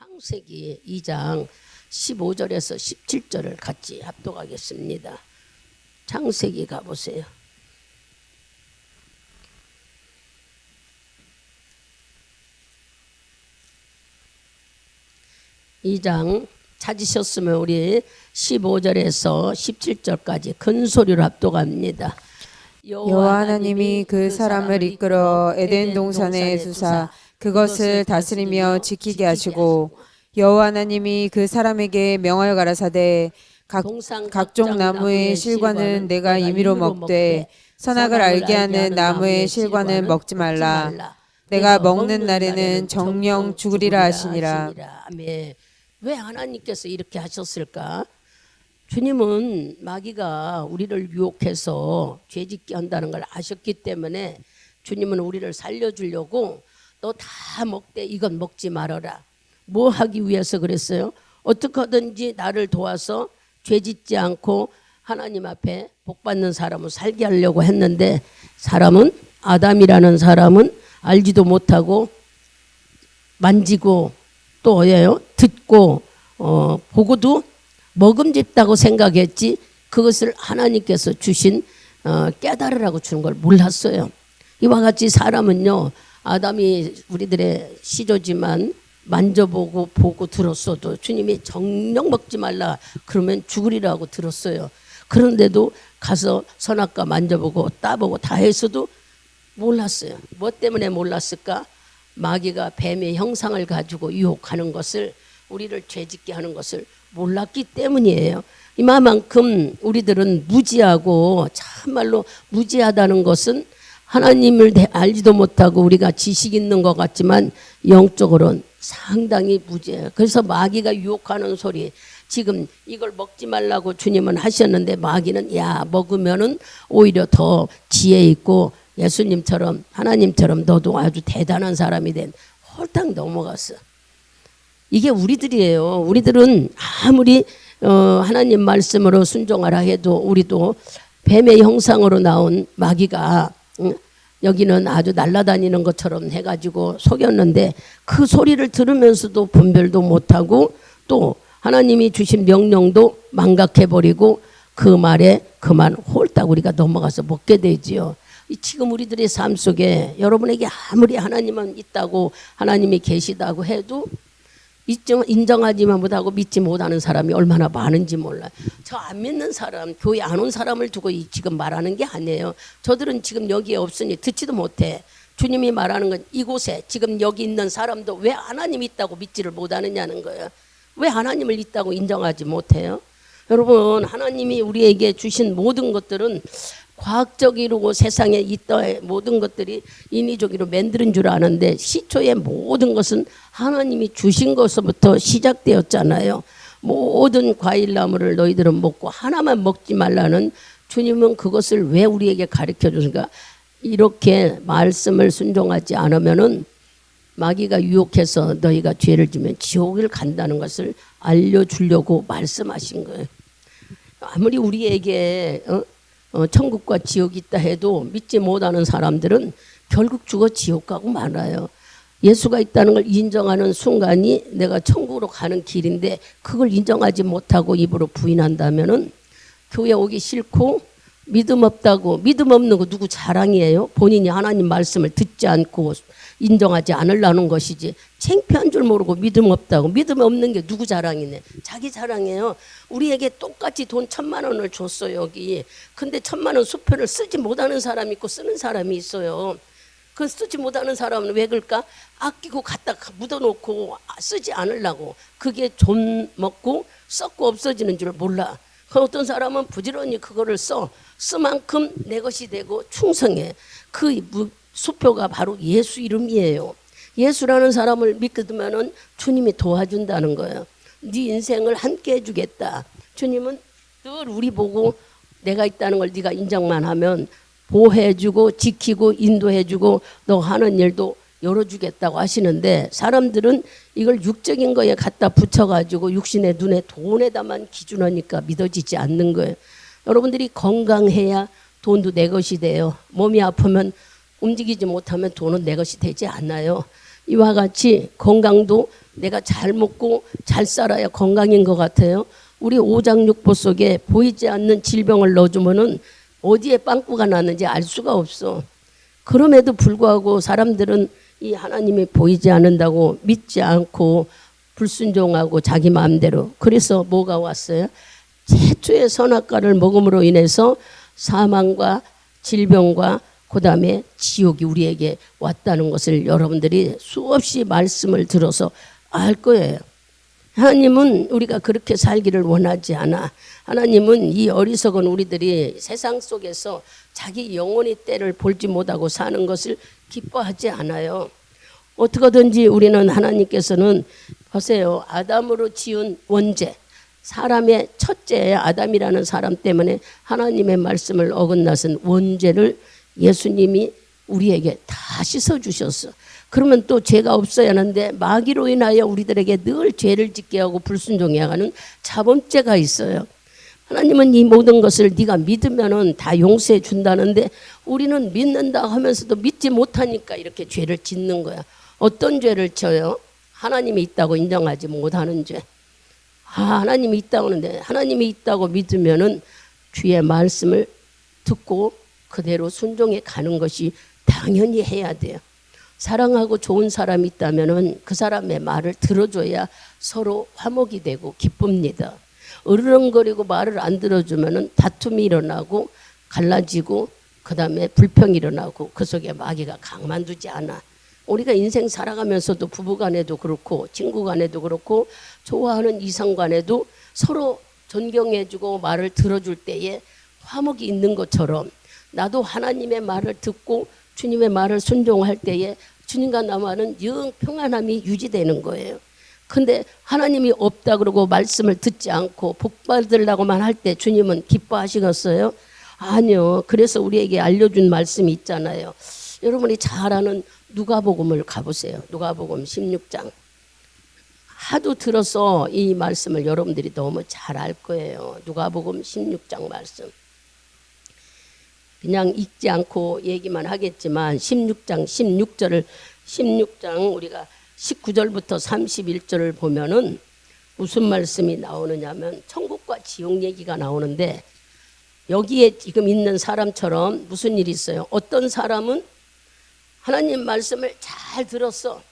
창세기 2장 15절에서 17절을 같이 합독하겠습니다. 창세기 가보세요. 이 장 찾으셨으면 우리 15절에서 17절까지 큰 소리로 합독합니다. 여호와 하나님이 그 사람을 이끌어 에덴 동산에 두사 그것을 다스리며 지키게 하시고, 여호와 하나님이 그 사람에게 명하여 가라사대 각종 나무의 실과는 내가 임의로 먹되 선악을 알게 하는 나무의 실과는 먹지 말라. 내가 먹는 날에는 정령 죽으리라 하시니라. 아멘. 왜 하나님께서 이렇게 하셨을까? 주님은 마귀가 우리를 유혹해서 죄짓게 한다는 걸 아셨기 때문에 주님은 우리를 살려주려고 너 다 먹되 이건 먹지 말아라. 뭐 하기 위해서 그랬어요? 어떻게 하든지 나를 도와서 죄짓지 않고 하나님 앞에 복받는 사람을 살게 하려고 했는데, 사람은 아담이라는 사람은 알지도 못하고 만지고 또 어예요? 듣고 보고도 먹음직다고 생각했지, 그것을 하나님께서 주신 깨달으라고 주는 걸 몰랐어요. 이와 같이 사람은요, 아담이 우리들의 시조지만 만져보고 보고 들었어도 주님이 정녕 먹지 말라 그러면 죽으리라고 들었어요. 그런데도 가서 선악과 만져보고 따보고 다 했어도 몰랐어요. 뭐 때문에 몰랐을까? 마귀가 뱀의 형상을 가지고 유혹하는 것을, 우리를 죄짓게 하는 것을 몰랐기 때문이에요. 이만큼 우리들은 무지하고, 참말로 무지하다는 것은 하나님을 알지도 못하고 우리가 지식 있는 것 같지만 영적으로는 상당히 무지해요. 그래서 마귀가 유혹하는 소리, 지금 이걸 먹지 말라고 주님은 하셨는데 마귀는 야 먹으면은 오히려 더 지혜 있고 예수님처럼 하나님처럼 너도 아주 대단한 사람이 된, 홀딱 넘어갔어. 이게 우리들이에요. 우리들은 아무리 하나님 말씀으로 순종하라 해도 우리도 뱀의 형상으로 나온 마귀가 여기는 아주 날아다니는 것처럼 해가지고 속였는데, 그 소리를 들으면서도 분별도 못하고 또 하나님이 주신 명령도 망각해버리고 그 말에 그만 홀딱 우리가 넘어가서 먹게 되지요. 지금 우리들의 삶 속에 여러분에게 아무리 하나님은 있다고 하나님이 계시다고 해도 인정하지만 못하고 믿지 못하는 사람이 얼마나 많은지 몰라요. 저 안 믿는 사람, 교회 안 온 사람을 두고 지금 말하는 게 아니에요. 저들은 지금 여기에 없으니 듣지도 못해. 주님이 말하는 건 이곳에 지금 여기 있는 사람도 왜 하나님이 있다고 믿지를 못하느냐는 거예요. 왜 하나님을 있다고 인정하지 못해요? 여러분, 하나님이 우리에게 주신 모든 것들은 과학적이고 세상에 있던 모든 것들이 인위적으로 만드는 줄 아는데, 시초의 모든 것은 하나님이 주신 것부터 시작되었잖아요. 모든 과일나무를 너희들은 먹고 하나만 먹지 말라는, 주님은 그것을 왜 우리에게 가르쳐 주는가? 이렇게 말씀을 순종하지 않으면은 마귀가 유혹해서 너희가 죄를 지면 지옥을 간다는 것을 알려주려고 말씀하신 거예요. 아무리 우리에게 천국과 지옥이 있다 해도 믿지 못하는 사람들은 결국 죽어 지옥 가고 말아요. 예수가 있다는 걸 인정하는 순간이 내가 천국으로 가는 길인데, 그걸 인정하지 못하고 입으로 부인한다면은 교회 오기 싫고 믿음 없다고, 믿음 없는 거 누구 자랑이에요? 본인이 하나님 말씀을 듣지 않고 인정하지 않으려는 것이지, 창피한 줄 모르고 믿음 없다고, 믿음 없는 게 누구 자랑이네? 자기 자랑이에요. 우리에게 똑같이 돈 1,000만 원을 줬어요 여기. 근데 1,000만 원 수표를 쓰지 못하는 사람이 있고 쓰는 사람이 있어요. 그 쓰지 못하는 사람은 왜 그럴까? 아끼고 갖다 묻어놓고 쓰지 않으려고. 그게 좀 먹고 썩고 없어지는 줄 몰라. 어떤 사람은 부지런히 그거를 쓰만큼 내 것이 되고 충성해. 그 수표가 바로 예수 이름이에요. 예수라는 사람을 믿으면은 주님이 도와준다는 거예요. 네 인생을 함께 해주겠다. 주님은 늘 우리 보고 내가 있다는 걸 네가 인정만 하면 보호해주고 지키고 인도해주고 너 하는 일도 열어주겠다고 하시는데, 사람들은 이걸 육적인 거에 갖다 붙여가지고 육신의 눈에 돈에다만 기준하니까 믿어지지 않는 거예요. 여러분들이 건강해야 돈도 내 것이 돼요. 몸이 아프면 움직이지 못하면 돈은 내 것이 되지 않아요. 이와 같이 건강도 내가 잘 먹고 잘 살아야 건강인 것 같아요. 우리 오장육부 속에 보이지 않는 질병을 넣어주면은 어디에 빵꾸가 났는지 알 수가 없어. 그럼에도 불구하고 사람들은 이 하나님이 보이지 않는다고 믿지 않고 불순종하고 자기 마음대로. 그래서 뭐가 왔어요? 최초의 선악과를 먹음으로 인해서 사망과 질병과 그다음에 지옥이 우리에게 왔다는 것을 여러분들이 수없이 말씀을 들어서 알 거예요. 하나님은 우리가 그렇게 살기를 원하지 않아. 하나님은 이 어리석은 우리들이 세상 속에서 자기 영혼의 때를 볼지 못하고 사는 것을 기뻐하지 않아요. 어떻게든지 우리는 하나님께서는 보세요. 아담으로 지은 원죄, 사람의 첫째 아담이라는 사람 때문에 하나님의 말씀을 어긋나선 원죄를 예수님이 우리에게 다 씻어주셨어. 그러면 또 죄가 없어야 하는데 마귀로 인하여 우리들에게 늘 죄를 짓게 하고 불순종해 하는 자범죄가 있어요. 하나님은 이 모든 것을 네가 믿으면은 다 용서해 준다는데 우리는 믿는다 하면서도 믿지 못하니까 이렇게 죄를 짓는 거야. 어떤 죄를 져요? 하나님이 있다고 인정하지 못하는 죄. 하나님이 있다고 하는데 하나님이 있다고 믿으면은 주의 말씀을 듣고 그대로 순종해 가는 것이 당연히 해야 돼요. 사랑하고 좋은 사람이 있다면은 그 사람의 말을 들어줘야 서로 화목이 되고 기쁩니다. 으르렁거리고 말을 안 들어주면은 다툼이 일어나고 갈라지고 그다음에 불평이 일어나고 그 속에 마귀가 강만두지 않아. 우리가 인생 살아가면서도 부부간에도 그렇고 친구간에도 그렇고 좋아하는 이성간에도 서로 존경해주고 말을 들어줄 때에 화목이 있는 것처럼 나도 하나님의 말을 듣고 주님의 말을 순종할 때에 주님과 나와는 영 평안함이 유지되는 거예요. 근데 하나님이 없다 그러고 말씀을 듣지 않고 복 받으려고만 할 때 주님은 기뻐하시겠어요? 아니요. 그래서 우리에게 알려준 말씀이 있잖아요. 여러분이 잘 아는 누가복음을 가보세요. 누가복음 16장. 하도 들어서 이 말씀을 여러분들이 너무 잘 알 거예요. 누가복음 16장 말씀. 그냥 읽지 않고 얘기만 하겠지만 16장 16장 우리가 19절부터 31절을 보면은 무슨 말씀이 나오느냐면 천국과 지옥 얘기가 나오는데 여기에 지금 있는 사람처럼 무슨 일이 있어요? 어떤 사람은 하나님 말씀을 잘 들었어.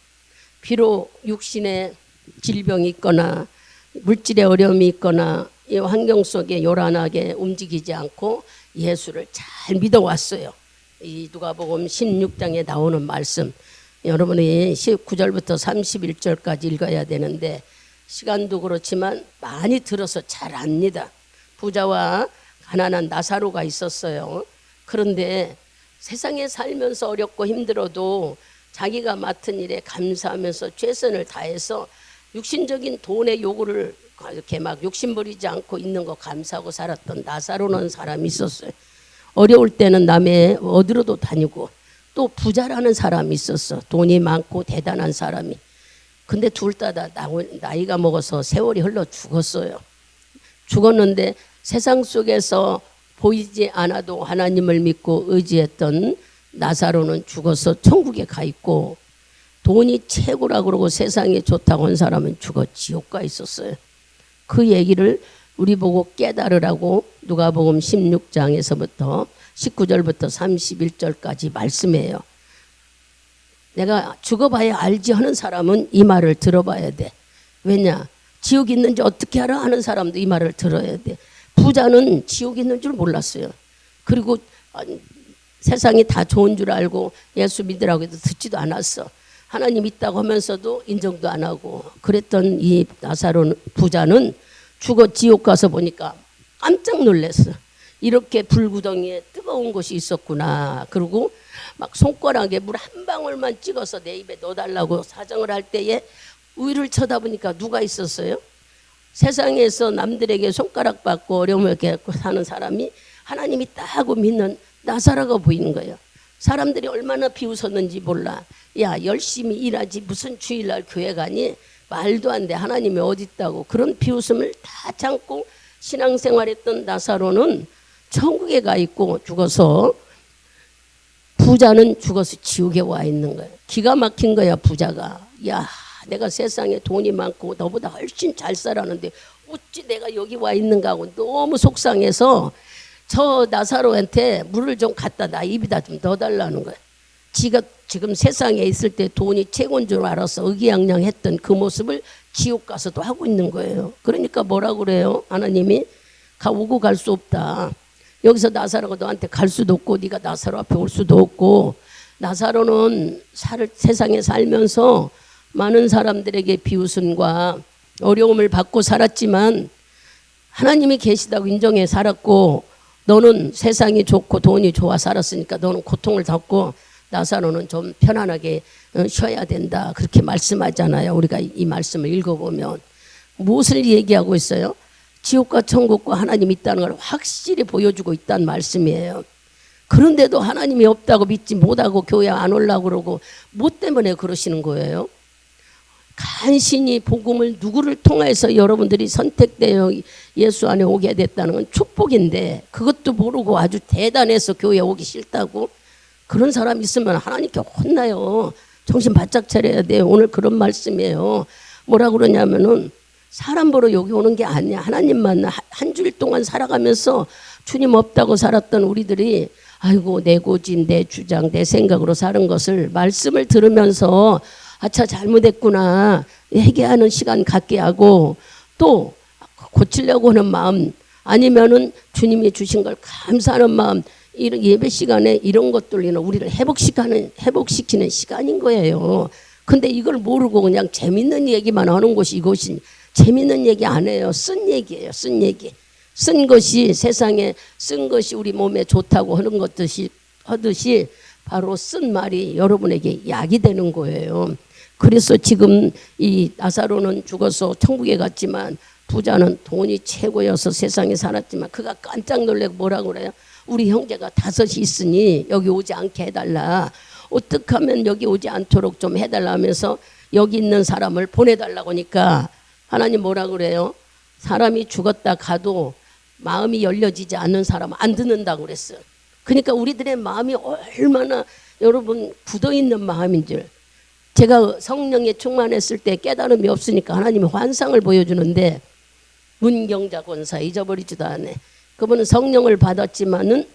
비록 육신에 질병이 있거나 물질의 어려움이 있거나 이 환경 속에 요란하게 움직이지 않고 예수를 잘 믿어왔어요. 이 누가복음 16장에 나오는 말씀 여러분이 19절부터 31절까지 읽어야 되는데 시간도 그렇지만 많이 들어서 잘 압니다. 부자와 가난한 나사로가 있었어요. 그런데 세상에 살면서 어렵고 힘들어도 자기가 맡은 일에 감사하면서 최선을 다해서 육신적인 돈의 요구를 이렇게 막 욕심부리지 않고 있는 거 감사하고 살았던 나사로는 사람이 있었어요. 어려울 때는 남의 어디로도 다니고 또 부자라는 사람이 있었어. 돈이 많고 대단한 사람이. 근데 둘 다 나이가 먹어서 세월이 흘러 죽었어요. 죽었는데 세상 속에서 보이지 않아도 하나님을 믿고 의지했던 나사로는 죽어서 천국에 가 있고 돈이 최고라고 그러고 세상에 좋다고 한 사람은 죽어 지옥 가 있었어요. 그 얘기를 우리 보고 깨달으라고 누가복음 16장에서부터 19절부터 31절까지 말씀해요. 내가 죽어봐야 알지 하는 사람은 이 말을 들어봐야 돼. 왜냐? 지옥 있는지 어떻게 알아 하는 사람도 이 말을 들어야 돼. 부자는 지옥 있는 줄 몰랐어요. 그리고 세상이 다 좋은 줄 알고 예수 믿으라고 해도 듣지도 않았어. 하나님 있다고 하면서도 인정도 안 하고 그랬던 이 나사로 부자는 죽어 지옥 가서 보니까 깜짝 놀랐어. 이렇게 불구덩이에 뜨거운 곳이 있었구나. 그리고 막 손가락에 물 한 방울만 찍어서 내 입에 넣어달라고 사정을 할 때에 위를 쳐다보니까 누가 있었어요? 세상에서 남들에게 손가락 받고 어려움을 겪고 사는 사람이 하나님 있다고 믿는 나사로가 보이는 거예요. 사람들이 얼마나 비웃었는지 몰라. 야, 열심히 일하지 무슨 주일날 교회 가니? 말도 안 돼. 하나님이 어디 있다고. 그런 비웃음을 다 참고 신앙생활했던 나사로는 천국에 가 있고 죽어서 부자는 죽어서 지옥에 와 있는 거예요. 기가 막힌 거야 부자가. 야, 내가 세상에 돈이 많고 너보다 훨씬 잘 살았는데 어찌 내가 여기 와 있는가 하고 너무 속상해서 저 나사로한테 물을 좀 갖다 나 입에다 좀 넣어달라는 거야. 지가 지금 세상에 있을 때 돈이 최고인 줄 알아서 의기양양했던 그 모습을 지옥 가서도 하고 있는 거예요. 그러니까 뭐라고 그래요? 하나님이 오고 갈 수 없다. 여기서 나사로가 너한테 갈 수도 없고 네가 나사로 앞에 올 수도 없고, 나사로는 세상에 살면서 많은 사람들에게 비웃음과 어려움을 받고 살았지만 하나님이 계시다고 인정해 살았고, 너는 세상이 좋고 돈이 좋아 살았으니까 너는 고통을 겪고 나사로는 좀 편안하게 쉬어야 된다, 그렇게 말씀하잖아요. 우리가 이 말씀을 읽어보면 무엇을 얘기하고 있어요? 지옥과 천국과 하나님이 있다는 걸 확실히 보여주고 있다는 말씀이에요. 그런데도 하나님이 없다고 믿지 못하고 교회 안 오려고 그러고 뭐 때문에 그러시는 거예요? 간신히 복음을 누구를 통해서 여러분들이 선택되어 예수 안에 오게 됐다는 건 축복인데, 그것도 모르고 아주 대단해서 교회 오기 싫다고, 그런 사람 있으면 하나님께 혼나요. 정신 바짝 차려야 돼요. 오늘 그런 말씀이에요. 뭐라 그러냐면은 사람 보러 여기 오는 게 아니야. 하나님 만나 한 주일 동안 살아가면서 주님 없다고 살았던 우리들이 아이고 내 고집, 내 주장, 내 생각으로 사는 것을 말씀을 들으면서 아차 잘못했구나 회개하는 시간 갖게 하고, 또 고치려고 하는 마음, 아니면은 주님이 주신 걸 감사하는 마음, 이런 예배 시간에 이런 것들로 우리를 회복시키는 시간인 거예요. 근데 이걸 모르고 그냥 재밌는 얘기만 하는 곳이 이곳이 재밌는 얘기 안 해요. 쓴 얘기예요. 쓴 얘기. 쓴 것이 세상에 쓴 것이 우리 몸에 좋다고 하는 것듯이 하듯이 바로 쓴 말이 여러분에게 약이 되는 거예요. 그래서 지금 이 나사로는 죽어서 천국에 갔지만 부자는 돈이 최고여서 세상에 살았지만 그가 깜짝 놀래고 뭐라고 그래요? 우리 형제가 5이 있으니 여기 오지 않게 해달라. 어떻게 하면 여기 오지 않도록 좀 해달라 하면서 여기 있는 사람을 보내달라고 하니까 하나님 뭐라고 그래요? 사람이 죽었다 가도 마음이 열려지지 않는 사람은 안 듣는다고 그랬어요. 그러니까 우리들의 마음이 얼마나 여러분 굳어있는 마음인 줄. 제가 성령에 충만했을 때 깨달음이 없으니까 하나님이 환상을 보여주는데, 문경자 권사 잊어버리지도 않네. 그분은 성령을 받았지만은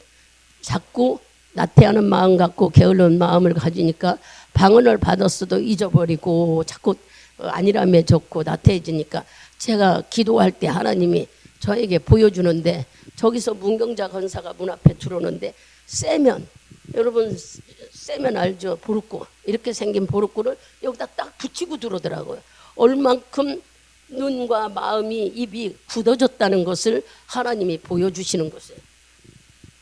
자꾸 나태하는 마음 갖고 게으른 마음을 가지니까 방언을 받았어도 잊어버리고 자꾸 아니라며 적고 나태해지니까 제가 기도할 때 하나님이 저에게 보여주는데, 저기서 문경자 권사가 문 앞에 들어오는데 세면, 여러분 세면 알죠? 보르꾸, 이렇게 생긴 보르꾸를 여기다 딱 붙이고 들어오더라고요. 얼만큼 눈과 마음이 입이 굳어졌다는 것을 하나님이 보여주시는 것이에요.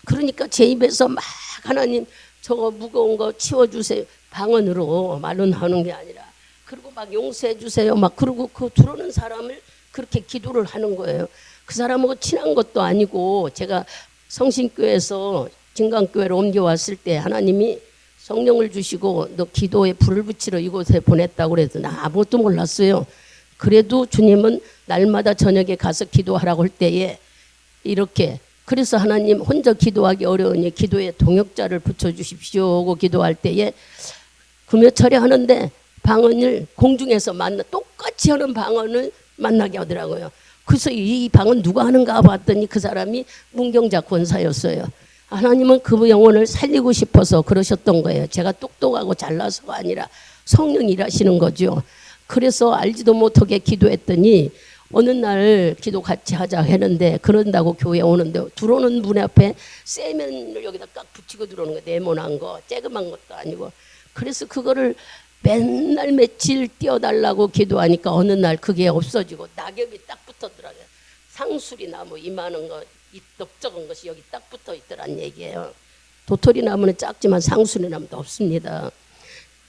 그러니까 제 입에서 막 하나님 저거 무거운 거 치워주세요 방언으로 말은 하는 게 아니라, 그리고 막 용서해 주세요 막 그러고 그 들어오는 사람을 그렇게 기도를 하는 거예요. 그 사람하고 친한 것도 아니고, 제가 성신교회에서 진강교회로 옮겨왔을 때 하나님이 성령을 주시고 너 기도에 불을 붙이러 이곳에 보냈다고 그래서 나 아무것도 몰랐어요. 그래도 주님은 날마다 저녁에 가서 기도하라고 할 때에 이렇게, 그래서 하나님 혼자 기도하기 어려우니 기도에 동역자를 붙여주십시오 하고 기도할 때에 금요철에 하는데 방언을 공중에서 똑같이 하는 방언을 만나게 하더라고요. 그래서 이 방언 누가 하는가 봤더니 그 사람이 문경자 권사였어요. 하나님은 그 영혼을 살리고 싶어서 그러셨던 거예요. 제가 똑똑하고 잘나서가 아니라 성령이 일하시는 거죠. 그래서 알지도 못하게 기도했더니 어느 날 기도 같이 하자 했는데, 그런다고 교회에 오는데 들어오는 분 앞에 세면을 여기다 딱 붙이고 들어오는 거예요. 네모난 거, 쬐그만 것도 아니고. 그래서 그거를 맨날 며칠 띄워달라고 기도하니까 어느 날 그게 없어지고 낙엽이 딱 붙었더라고요. 상수리 나무 이만한 거, 이 넓적한 것이 여기 딱 붙어 있더란 얘기예요. 도토리 나무는 작지만 상수리 나무도 없습니다.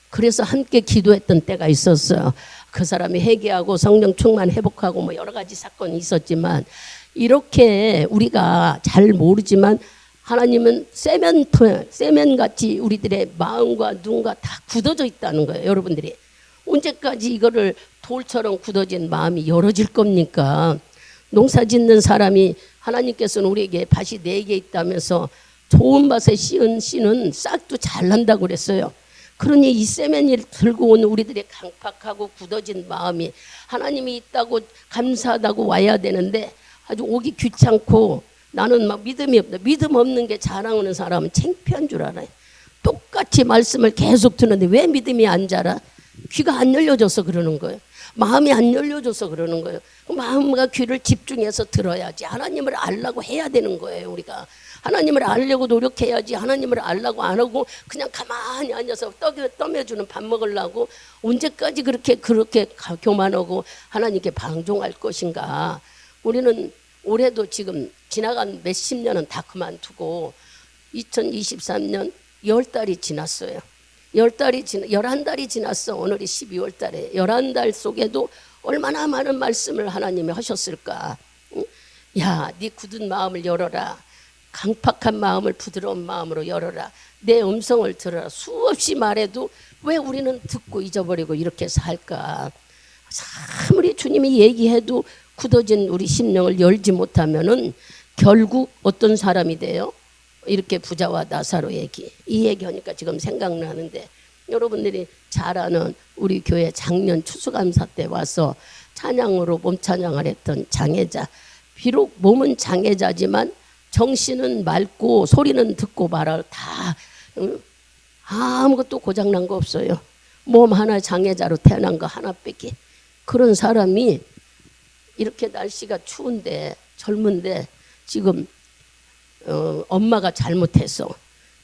그래서 함께 기도했던 때가 있었어요. 그 사람이 회개하고 성령 충만 회복하고 뭐 여러 가지 사건이 있었지만, 이렇게 우리가 잘 모르지만 하나님은 세면같이 우리들의 마음과 눈과 다 굳어져 있다는 거예요. 여러분들이 언제까지 이거를 돌처럼 굳어진 마음이 열어질 겁니까? 농사 짓는 사람이 하나님께서는 우리에게 밭이 4개 있다면서 좋은 밭에 씌은 씨는 싹도 잘 난다고 그랬어요. 그러니 이 세면을 들고 온 우리들의 강팍하고 굳어진 마음이 하나님이 있다고 감사하다고 와야 되는데 아주 오기 귀찮고 나는 막 믿음이 없다. 믿음 없는 게 자랑하는 사람은 창피한 줄 알아요. 똑같이 말씀을 계속 듣는데 왜 믿음이 안 자라? 귀가 안 열려져서 그러는 거예요. 마음이 안 열려져서 그러는 거예요. 마음과 귀를 집중해서 들어야지. 하나님을 알라고 해야 되는 거예요. 우리가 하나님을 알려고 노력해야지. 하나님을 알라고 안 하고 그냥 가만히 앉아서 떠매주는 밥 먹으려고 언제까지 그렇게 교만하고 하나님께 방종할 것인가. 우리는 올해도 지금 지나간 몇십 년은 다 그만두고 2023년 10달이 지났어요. 11달이 지났어. 오늘이 12월 달에 11달 속에도 얼마나 많은 말씀을 하나님이 하셨을까. 야, 네 굳은 마음을 열어라. 강팍한 마음을 부드러운 마음으로 열어라. 내 음성을 들어라. 수없이 말해도 왜 우리는 듣고 잊어버리고 이렇게 살까. 아무리 주님이 얘기해도 굳어진 우리 심령을 열지 못하면은 결국 어떤 사람이 돼요? 이렇게 부자와 나사로 얘기. 이 얘기하니까 지금 생각나는데 여러분들이 잘 아는 우리 교회 작년 추수감사 때 와서 찬양으로 몸 찬양을 했던 장애자. 비록 몸은 장애자지만 정신은 맑고 소리는 듣고 말할 다 아무것도 고장난 거 없어요. 몸 하나 장애자로 태어난 거 하나밖에. 그런 사람이 이렇게 날씨가 추운데 젊은데 지금 엄마가 잘못해서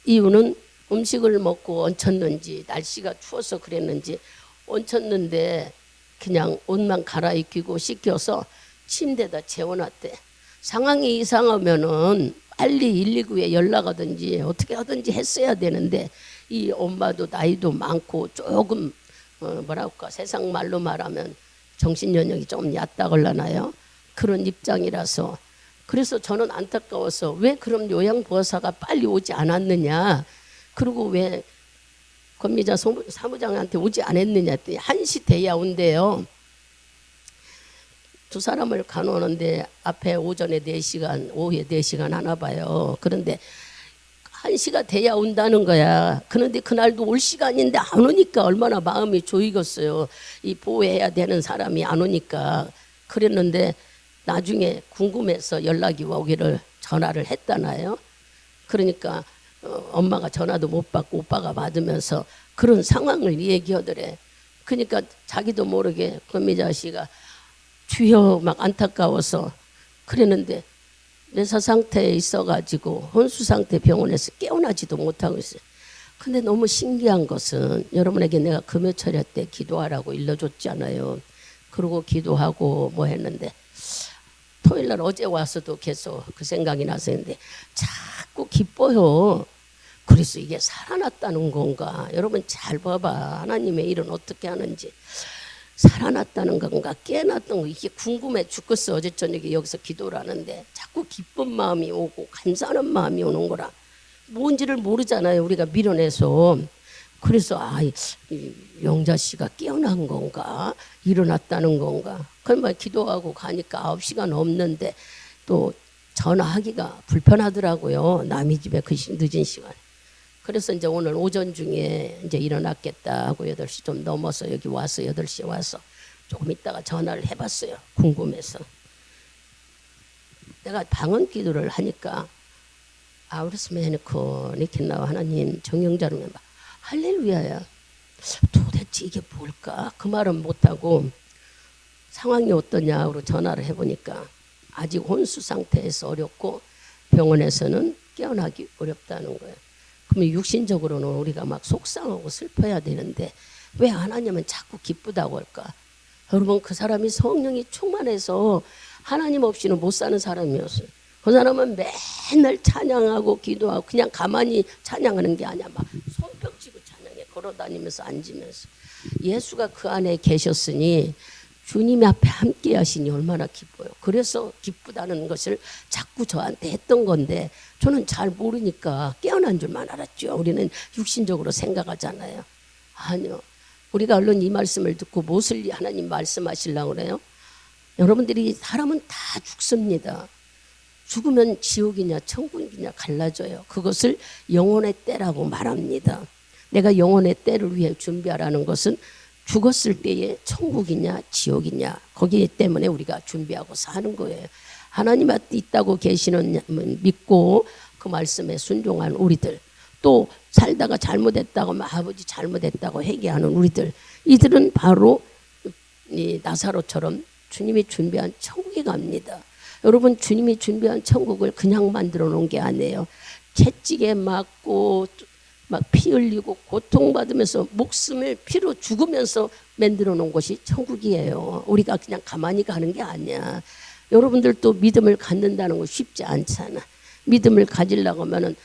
이유는 음식을 먹고 얹혔는지 날씨가 추워서 그랬는지 얹혔는데 그냥 옷만 갈아입히고 씻겨서 침대에다 재워놨대. 상황이 이상하면은 빨리 119에 연락하든지 어떻게 하든지 했어야 되는데 이 엄마도 나이도 많고 조금 뭐랄까 세상 말로 말하면 정신연령이 좀 얕다 걸라나요? 그런 입장이라서 그래서 저는 안타까워서 왜 그럼 요양보호사가 빨리 오지 않았느냐. 그리고 왜 권미자 사무장한테 오지 않았느냐 했더니 1시 돼야 온대요. 두 사람을 간호하는데 앞에 오전에 4시간 오후에 4시간 하나 봐요. 그런데 1시가 돼야 온다는 거야. 그런데 그날도 올 시간인데 안 오니까 얼마나 마음이 조이겠어요. 이 보호해야 되는 사람이 안 오니까. 그랬는데 나중에 궁금해서 연락이 오기를 전화를 했다나요. 그러니까 엄마가 전화도 못 받고 오빠가 받으면서 그런 상황을 얘기하더래. 그러니까 자기도 모르게 권미자 씨가 주여 막 안타까워서 그랬는데 내사 상태에 있어가지고 혼수 상태 병원에서 깨어나지도 못하고 있어요. 근데 너무 신기한 것은 여러분에게 내가 금요철야 때 기도하라고 일러줬잖아요. 그러고 기도하고 뭐 했는데 토요일날 어제 와서도 계속 그 생각이 나서 했는데 자꾸 기뻐요. 그래서 이게 살아났다는 건가? 여러분 잘 봐봐. 하나님의 일은 어떻게 하는지. 살아났다는 건가 깨어났던 거 이게 궁금해 죽겠어. 어제 저녁에 여기서 기도를 하는데 자꾸 기쁜 마음이 오고 감사하는 마음이 오는 거라. 뭔지를 모르잖아요. 우리가 밀어내서. 그래서 영자 씨가 깨어난 건가 일어났다는 건가. 그러면 기도하고 가니까 9시간 넘는데 또 전화하기가 불편하더라고요. 남의 집에 그 늦은 시간에. 그래서 이제 오늘 오전 중에 이제 일어났겠다 하고 8시 좀 넘어서 여기 와서 8시에 와서 조금 있다가 전화를 해봤어요. 궁금해서. 내가 방언 기도를 하니까 아우르스메니코 니켄나와 하나님 정영자로 멤버 할렐루야야. 도대체 이게 뭘까? 그 말은 못하고 상황이 어떠냐고 전화를 해보니까 아직 혼수 상태에서 어렵고 병원에서는 깨어나기 어렵다는 거예요. 그러면 육신적으로는 우리가 막 속상하고 슬퍼야 되는데 왜 하나님은 자꾸 기쁘다고 할까? 여러분 그 사람이 성령이 충만해서 하나님 없이는 못 사는 사람이었어요. 그 사람은 맨날 찬양하고 기도하고 그냥 가만히 찬양하는 게 아니야. 막 손뼉 치고 찬양해. 걸어다니면서 앉으면서. 예수가 그 안에 계셨으니 주님 앞에 함께 하시니 얼마나 기뻐요. 그래서 기쁘다는 것을 자꾸 저한테 했던 건데 저는 잘 모르니까 깨어난 줄만 알았죠. 우리는 육신적으로 생각하잖아요. 아니요. 우리가 얼른 이 말씀을 듣고 무엇을 하나님 말씀하시려고 그래요? 여러분들이 사람은 다 죽습니다. 죽으면 지옥이냐 천국이냐 갈라져요. 그것을 영혼의 때라고 말합니다. 내가 영혼의 때를 위해 준비하라는 것은 죽었을 때에 천국이냐 지옥이냐 거기 때문에 우리가 준비하고 사는 거예요. 하나님 앞에 있다고 계시는 믿고 그 말씀에 순종한 우리들, 또 살다가 잘못했다고 하면 아버지 잘못했다고 회개하는 우리들, 이들은 바로 이 나사로처럼 주님이 준비한 천국에 갑니다. 여러분, 주님이 준비한 천국을 그냥 만들어 놓은 게 아니에요. 채찍에 맞고 막 피 흘리고 고통받으면서 목숨을 피로 죽으면서 만들어 놓은 것이 천국이에요. 우리가 그냥 가만히 가는 게 아니야. 여러분들도 믿음을 갖는다는 거 쉽지 않잖아. 믿음을 가지려고 하면은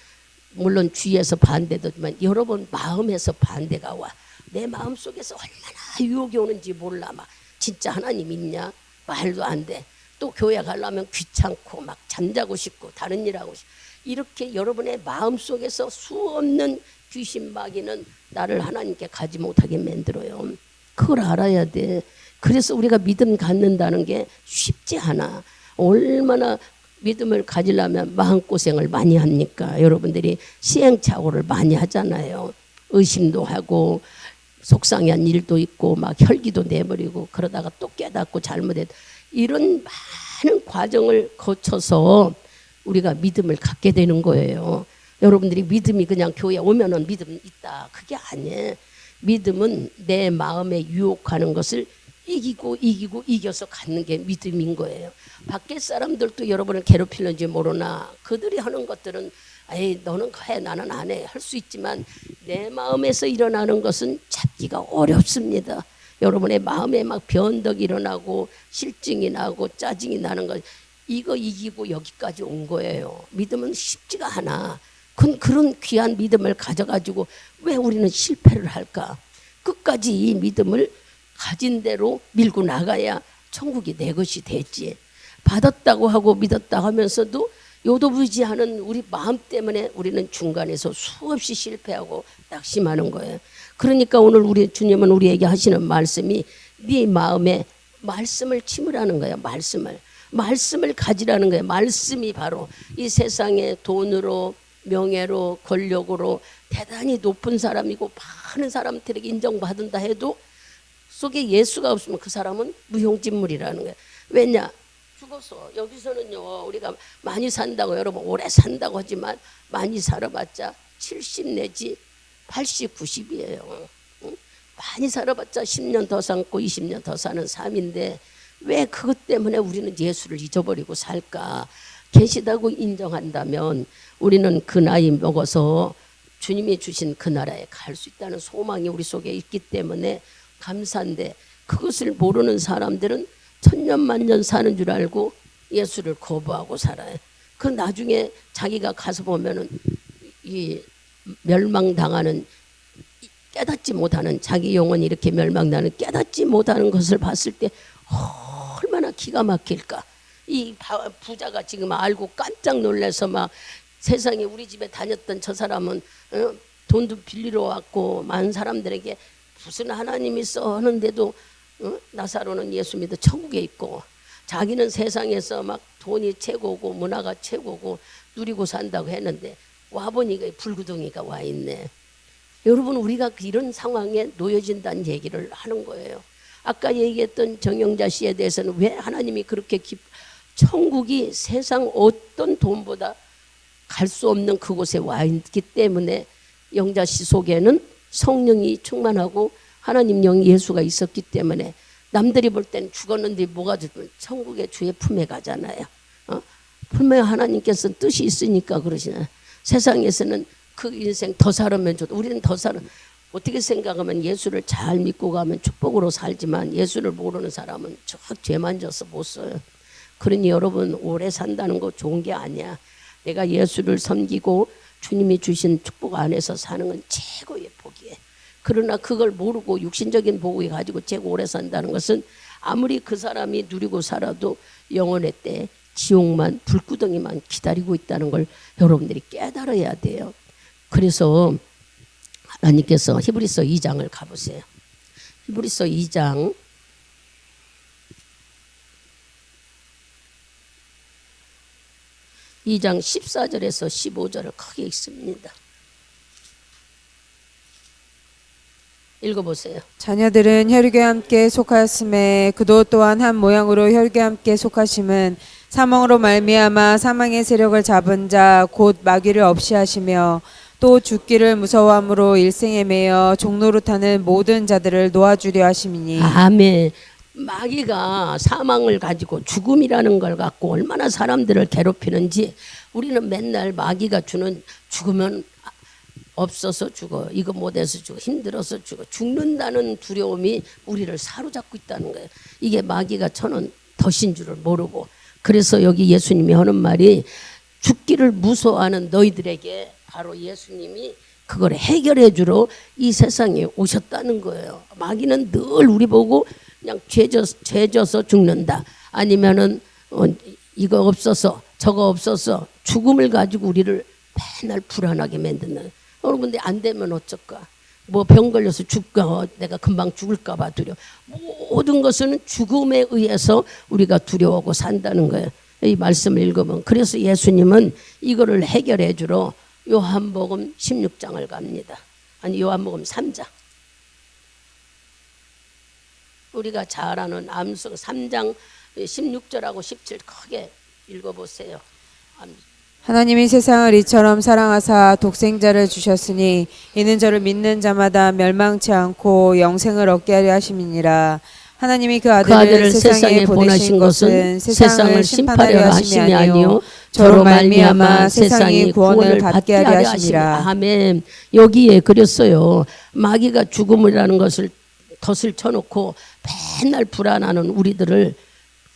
물론 주위에서 반대도 지만 여러분 마음에서 반대가 와. 내 마음 속에서 얼마나 유혹이 오는지 몰라. 막 진짜 하나님 있냐? 말도 안 돼. 또 교회 가려면 귀찮고 막 잠자고 싶고 다른 일 하고 싶고, 이렇게 여러분의 마음 속에서 수없는 귀신 마귀는 나를 하나님께 가지 못하게 만들어요. 그걸 알아야 돼. 그래서 우리가 믿음 갖는다는 게 쉽지 않아. 얼마나 믿음을 가지려면 마음고생을 많이 합니까? 여러분들이 시행착오를 많이 하잖아요. 의심도 하고 속상한 일도 있고 막 혈기도 내버리고 그러다가 또 깨닫고 잘못했, 이런 많은 과정을 거쳐서 우리가 믿음을 갖게 되는 거예요. 여러분들이 믿음이 그냥 교회 오면은 믿음 있다, 그게 아니에요. 믿음은 내 마음에 유혹하는 것을 이겨서 갖는 게 믿음인 거예요. 밖에 사람들도 여러분을 괴롭히는지 모르나 그들이 하는 것들은 에이 너는 해 나는 안 해 할 수 있지만 내 마음에서 일어나는 것은 잡기가 어렵습니다. 여러분의 마음에 막 변덕이 일어나고 실증이 나고 짜증이 나는 것, 이거 이기고 여기까지 온 거예요. 믿음은 쉽지가 않아. 그런 귀한 믿음을 가져가지고 왜 우리는 실패를 할까? 끝까지 이 믿음을 가진 대로 밀고 나가야 천국이 내 것이 됐지. 받았다고 하고 믿었다 하면서도 요도부지하는 우리 마음 때문에 우리는 중간에서 수없이 실패하고 낙심하는 거예요. 그러니까 오늘 우리 주님은 우리에게 하시는 말씀이 네 마음에 말씀을 심으라는 거예요. 말씀을 가지라는 거예요. 말씀이 바로 이 세상에 돈으로 명예로 권력으로 대단히 높은 사람이고 많은 사람들에게 인정받는다 해도 속에 예수가 없으면 그 사람은 무용지물이라는 거예요. 왜냐? 죽어서 여기서는요 우리가 많이 산다고 여러분 오래 산다고 하지만 많이 살아봤자 70 내지 80, 90이에요. 많이 살아봤자 10년 더 살고 20년 더 사는 삶인데 왜 그것 때문에 우리는 예수를 잊어버리고 살까? 계시다고 인정한다면 우리는 그 나이 먹어서 주님이 주신 그 나라에 갈 수 있다는 소망이 우리 속에 있기 때문에 감사한데, 그것을 모르는 사람들은 천년만년 사는 줄 알고 예수를 거부하고 살아요. 그 나중에 자기가 가서 보면은 이 멸망당하는, 깨닫지 못하는, 자기 영혼이 이렇게 멸망당하는 깨닫지 못하는 것을 봤을 때 얼마나 기가 막힐까. 이 부자가 지금 알고 깜짝 놀라서 막 세상에 우리 집에 다녔던 저 사람은 돈도 빌리러 왔고 많은 사람들에게 무슨 하나님이 있어 하는데도 나사로는 예수 믿어 천국에 있고 자기는 세상에서 막 돈이 최고고 문화가 최고고 누리고 산다고 했는데 와보니까 불구덩이가 와 있네. 여러분, 우리가 이런 상황에 놓여진다는 얘기를 하는 거예요. 아까 얘기했던 정영자 씨에 대해서는 왜 하나님이 그렇게 천국이 세상 어떤 돈보다 갈 수 없는 그곳에 와 있기 때문에 영자 씨 속에는 성령이 충만하고 하나님 영 예수가 있었기 때문에 남들이 볼 땐 죽었는데 뭐가 되든 천국의 주의 품에 가잖아요. 품에 하나님께서 뜻이 있으니까 그러시나요? 세상에서는 그 인생 더 살으면 좋다. 우리는 더 살아. 어떻게 생각하면 예수를 잘 믿고 가면 축복으로 살지만 예수를 모르는 사람은 저 죄만 져서 못 써요. 그러니 여러분, 오래 산다는 거 좋은 게 아니야. 내가 예수를 섬기고 주님이 주신 축복 안에서 사는 건 최고의 복이에요. 그러나 그걸 모르고 육신적인 복을 가지고 최고 오래 산다는 것은 아무리 그 사람이 누리고 살아도 영혼의 때 지옥만, 불구덩이만 기다리고 있다는 걸 여러분들이 깨달아야 돼요. 그래서 하나님께서 히브리서 2장을 가보세요. 히브리서 2장 2장 14절에서 15절을 크게 읽습니다. 읽어보세요. 자녀들은 혈육에 함께 속하였음에 그도 또한 한 모양으로 혈육에 함께 속하심은 사망으로 말미암아 사망의 세력을 잡은 자 곧 마귀를 없이 하시며 또 죽기를 무서워함으로 일생에 매여 종로로 타는 모든 자들을 놓아주려 하심이니. 아멘. 마귀가 사망을 가지고 죽음이라는 걸 갖고 얼마나 사람들을 괴롭히는지 우리는 맨날 마귀가 주는 죽으면 없어서 죽어, 이거 못해서 죽어, 힘들어서 죽어, 죽는다는 두려움이 우리를 사로잡고 있다는 거예요. 이게 마귀가 쳐는 덫인 줄을 모르고. 그래서 여기 예수님이 하는 말이 죽기를 무서워하는 너희들에게 바로 예수님이 그걸 해결해 주러 이 세상에 오셨다는 거예요. 마귀는 늘 우리 보고 그냥 죄져서 죽는다, 아니면은 이거 없어서 저거 없어서 죽음을 가지고 우리를 맨날 불안하게 만드는. 여러분들 안 되면 어쩔까? 뭐 병 걸려서 죽까? 내가 금방 죽을까 봐 두려워. 모든 것은 죽음에 의해서 우리가 두려워하고 산다는 거예요. 이 말씀을 읽으면. 그래서 예수님은 이거를 해결해 주러 요한복음 16장을 갑니다. 아니, 요한복음 3장. 우리가 잘 아는 암송 3장 16절하고 17 크게 읽어보세요. 하나님이 세상을 이처럼 사랑하사 독생자를 주셨으니 이는 저를 믿는 자마다 멸망치 않고 영생을 얻게 하려 하심이니라. 하나님이 그 아들을 세상에 보내신 것은 세상을 심판하려 하심이 아니요 저로 말미암아 세상이 구원을 받게 하려 하심이라. 아멘. 여기에 그랬어요. 마귀가 죽음이라는 것을 덫을 쳐놓고 맨날 불안하는 우리들을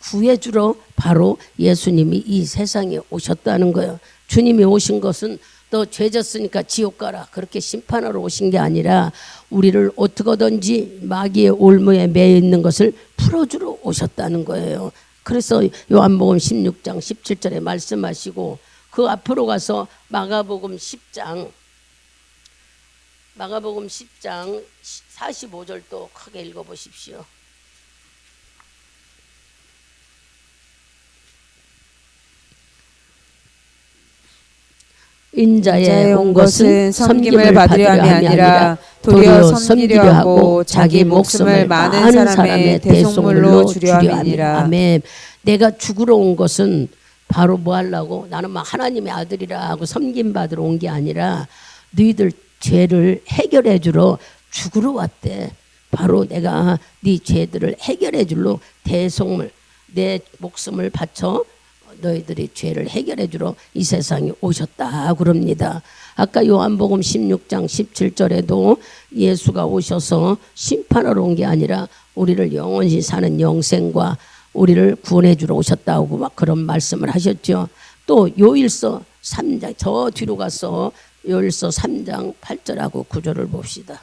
구해주러 바로 예수님이 이 세상에 오셨다는 거예요. 주님이 오신 것은 너 죄졌으니까 지옥 가라 그렇게 심판하러 오신 게 아니라 우리를 어떻게든지 마귀의 올무에 매여 있는 것을 풀어주러 오셨다는 거예요. 그래서 요한복음 16장 17절에 말씀하시고 그 앞으로 가서 마가복음 10장 45절도 크게 읽어보십시오. 인자에 온 것은 섬김을 받으려 함이 아니라 도리어 섬기려 하고 자기 목숨을 많은 사람의 대속물로 주려 함이니라. 아멘. 내가 죽으러 온 것은 바로 뭐 하려고? 나는 막 하나님의 아들이라 하고 섬김 받으러 온 게 아니라 너희들 죄를 해결해 주러 죽으러 왔대. 바로 내가 네 죄들을 해결해 줄로 대속물 내 목숨을 바쳐 너희들이 죄를 해결해 주러 이 세상에 오셨다 그럽니다. 아까 요한복음 16장 17절에도 예수가 오셔서 심판하러 온 게 아니라 우리를 영원히 사는 영생과 우리를 구원해 주러 오셨다고 막 그런 말씀을 하셨죠. 또 요일서 3장 저 뒤로 가서 요일서 3장 8절하고 9절을 봅시다.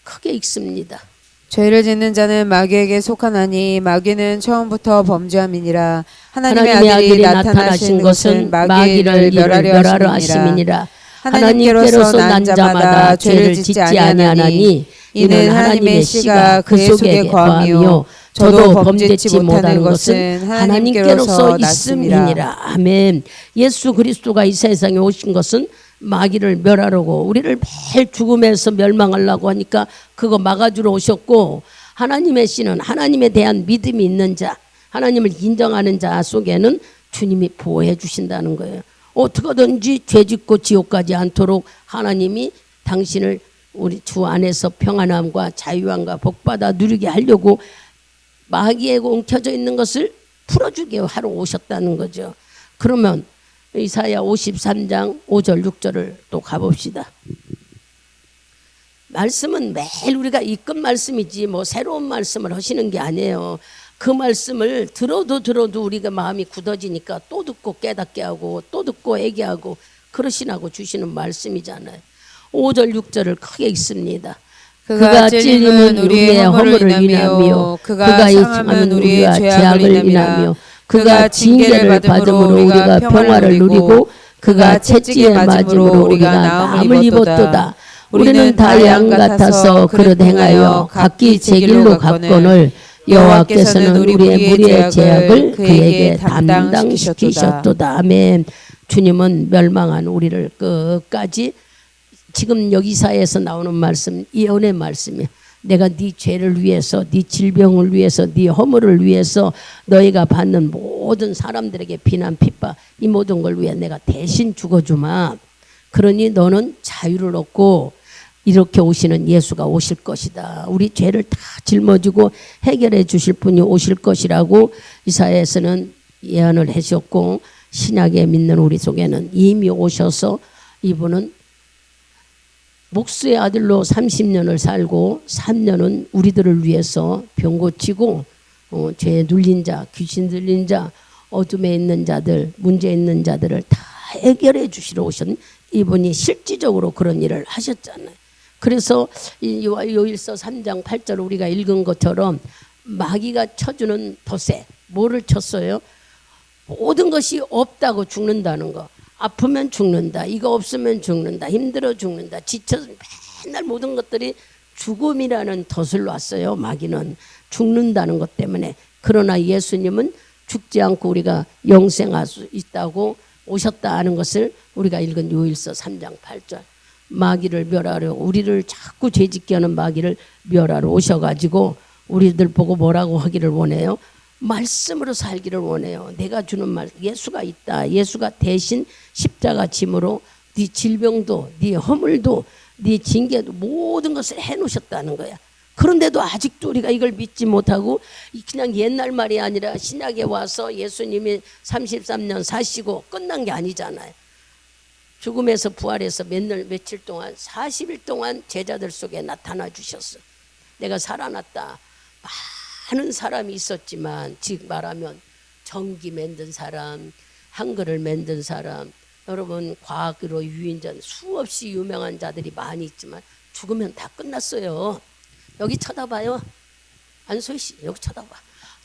크게 읽습니다. 죄를 짓는 자는 마귀에게 속하나니 마귀는 처음부터 범죄함이니라. 하나님의 아들이 나타나신 것은 마귀를 멸하려 하심이니라. 하나님께로서 난 자마다 죄를 짓지 아니하나니 이는 하나님의 씨가 그 속에 거하며 저도 범죄치 못하는 것은 하나님께로서 있음이니라. 아멘. 예수 그리스도가 이 세상에 오신 것은 마귀를 멸하려고 우리를 매일 죽음에서 멸망하려고 하니까 그거 막아주러 오셨고, 하나님의 씨는 하나님에 대한 믿음이 있는 자, 하나님을 인정하는 자 속에는 주님이 보호해 주신다는 거예요. 어떻게든지 죄짓고 지옥 가지 않도록 하나님이 당신을 우리 주 안에서 평안함과 자유함과 복받아 누리게 하려고 마귀에 엉켜져 있는 것을 풀어주게 하러 오셨다는 거죠. 그러면 이사야 53장 5절 6절을 또 가봅시다. 말씀은 매일 우리가 이끈 말씀이지 뭐 새로운 말씀을 하시는 게 아니에요. 그 말씀을 들어도 우리가 마음이 굳어지니까 또 듣고 깨닫게 하고 또 듣고 얘기하고 그러시라고 주시는 말씀이잖아요. 5절 6절을 크게 읽습니다. 그가 찔림은 우리의 허물을 인하며 그가 상함은 우리의 죄악을 인하며 그가 징계를 받음으로 우리가 평화를 누리고 그가 채찍에 맞음으로 우리가 나음을 입었도다. 우리는 다 양 같아서 그릇 행하여 각기 제 길로 갔거늘 여호와께서는 우리 우리의 무리의 죄악을 그에게 담당시키셨도다. 담당시키셨도다. 아멘. 주님은 멸망한 우리를 끝까지 지금 여기 이사야에서 나오는 말씀, 예언의 말씀이에요. 내가 네 죄를 위해서, 네 질병을 위해서, 네 허물을 위해서 너희가 받는 모든 사람들에게 비난, 핍박 이 모든 걸 위해 내가 대신 죽어주마. 그러니 너는 자유를 얻고 이렇게 오시는 예수가 오실 것이다. 우리 죄를 다 짊어지고 해결해 주실 분이 오실 것이라고 이사야에서는 예언을 하셨고, 신약에 믿는 우리 속에는 이미 오셔서 이분은 목수의 아들로 30년을 살고 3년은 우리들을 위해서 병 고치고 죄에 눌린 자, 귀신 들린 자, 어둠에 있는 자들, 문제 있는 자들을 다 해결해 주시러 오신 이분이 실질적으로 그런 일을 하셨잖아요. 그래서 이 요일서 3장 8절 우리가 읽은 것처럼 마귀가 쳐주는 덫에 뭐를 쳤어요? 모든 것이 없다고 죽는다는 거. 아프면 죽는다. 이거 없으면 죽는다. 힘들어 죽는다. 지쳐서 맨날 모든 것들이 죽음이라는 덫을 놨어요. 마귀는 죽는다는 것 때문에. 그러나 예수님은 죽지 않고 우리가 영생할 수 있다고 오셨다 하는 것을 우리가 읽은 요일서 3장 8절. 마귀를 멸하려, 우리를 자꾸 죄짓게 하는 마귀를 멸하러 오셔가지고 우리들 보고 뭐라고 하기를 원해요? 말씀으로 살기를 원해요. 내가 주는 말, 예수가 있다. 예수가 대신 십자가 짐으로 네 질병도, 네 허물도, 네 징계도 모든 것을 해놓으셨다는 거야. 그런데도 아직도 우리가 이걸 믿지 못하고 그냥 옛날 말이 아니라 신약에 와서 예수님이 33년 사시고 끝난 게 아니잖아요. 죽음에서 부활해서 며칠 동안 40일 동안 제자들 속에 나타나 주셨어. 내가 살아났다. 많은 사람이 있었지만, 즉 말하면 전기 만든 사람, 한글을 만든 사람, 여러분 과학으로 유인전 수없이 유명한 자들이 많이 있지만 죽으면 다 끝났어요. 여기 쳐다봐요. 안소희 씨 여기 쳐다봐.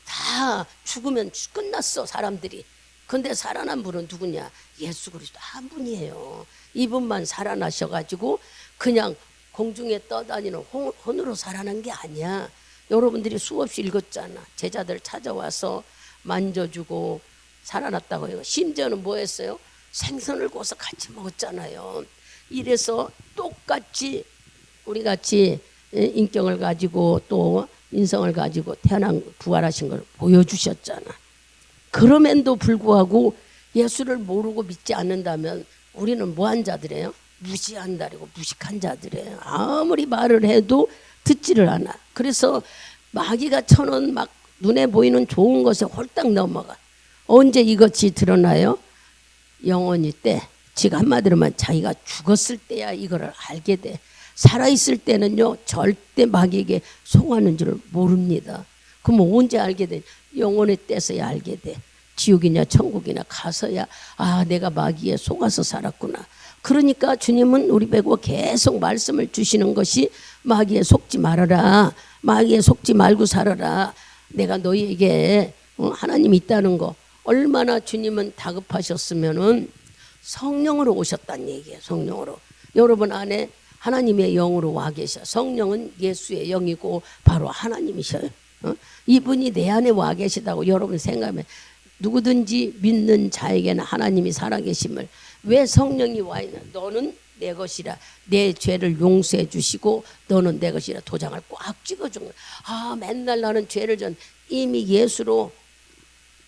다 죽으면 끝났어 사람들이. 근데 살아난 분은 누구냐? 예수 그리스도 한 분이에요. 이분만 살아나셔가지고 그냥 공중에 떠다니는 혼으로 살아난 게 아니야. 여러분들이 수없이 읽었잖아. 제자들 찾아와서 만져주고 살아났다고 해요. 심지어는 뭐 했어요? 생선을 구워서 같이 먹었잖아요. 이래서 똑같이 우리 같이 인격을 가지고 또 인성을 가지고 태어난 부활하신 걸 보여주셨잖아. 그럼에도 불구하고 예수를 모르고 믿지 않는다면 우리는 뭐한 자들이에요? 무시한 자들이고 무식한 자들이에요. 아무리 말을 해도 듣지를 않아. 그래서 마귀가 쳐놓은 막 눈에 보이는 좋은 것에 홀딱 넘어가. 언제 이것이 드러나요? 영원히 때. 즉 한마디로만 자기가 죽었을 때야 이거를 알게 돼. 살아있을 때는요 절대 마귀에게 속하는 줄을 모릅니다. 그럼 언제 알게 돼? 영원의 때서야 알게 돼. 지옥이냐 천국이나 가서야 아 내가 마귀에 속아서 살았구나. 그러니까 주님은 우리 배고 계속 말씀을 주시는 것이 마귀에 속지 말아라. 마귀에 속지 말고 살아라. 내가 너희에게 하나님이 있다는 거. 얼마나 주님은 다급하셨으면은 성령으로 오셨다는 얘기예요. 성령으로. 여러분 안에 하나님의 영으로 와 계셔. 성령은 예수의 영이고 바로 하나님이셔요. 이분이 내 안에 와 계시다고 여러분 생각하면 누구든지 믿는 자에게는 하나님이 살아계심을. 왜 성령이 와 있나? 너는 내 것이라. 내 죄를 용서해 주시고 너는 내 것이라 도장을 꽉 찍어준 거야. 아 맨날 나는 죄를 이미 예수로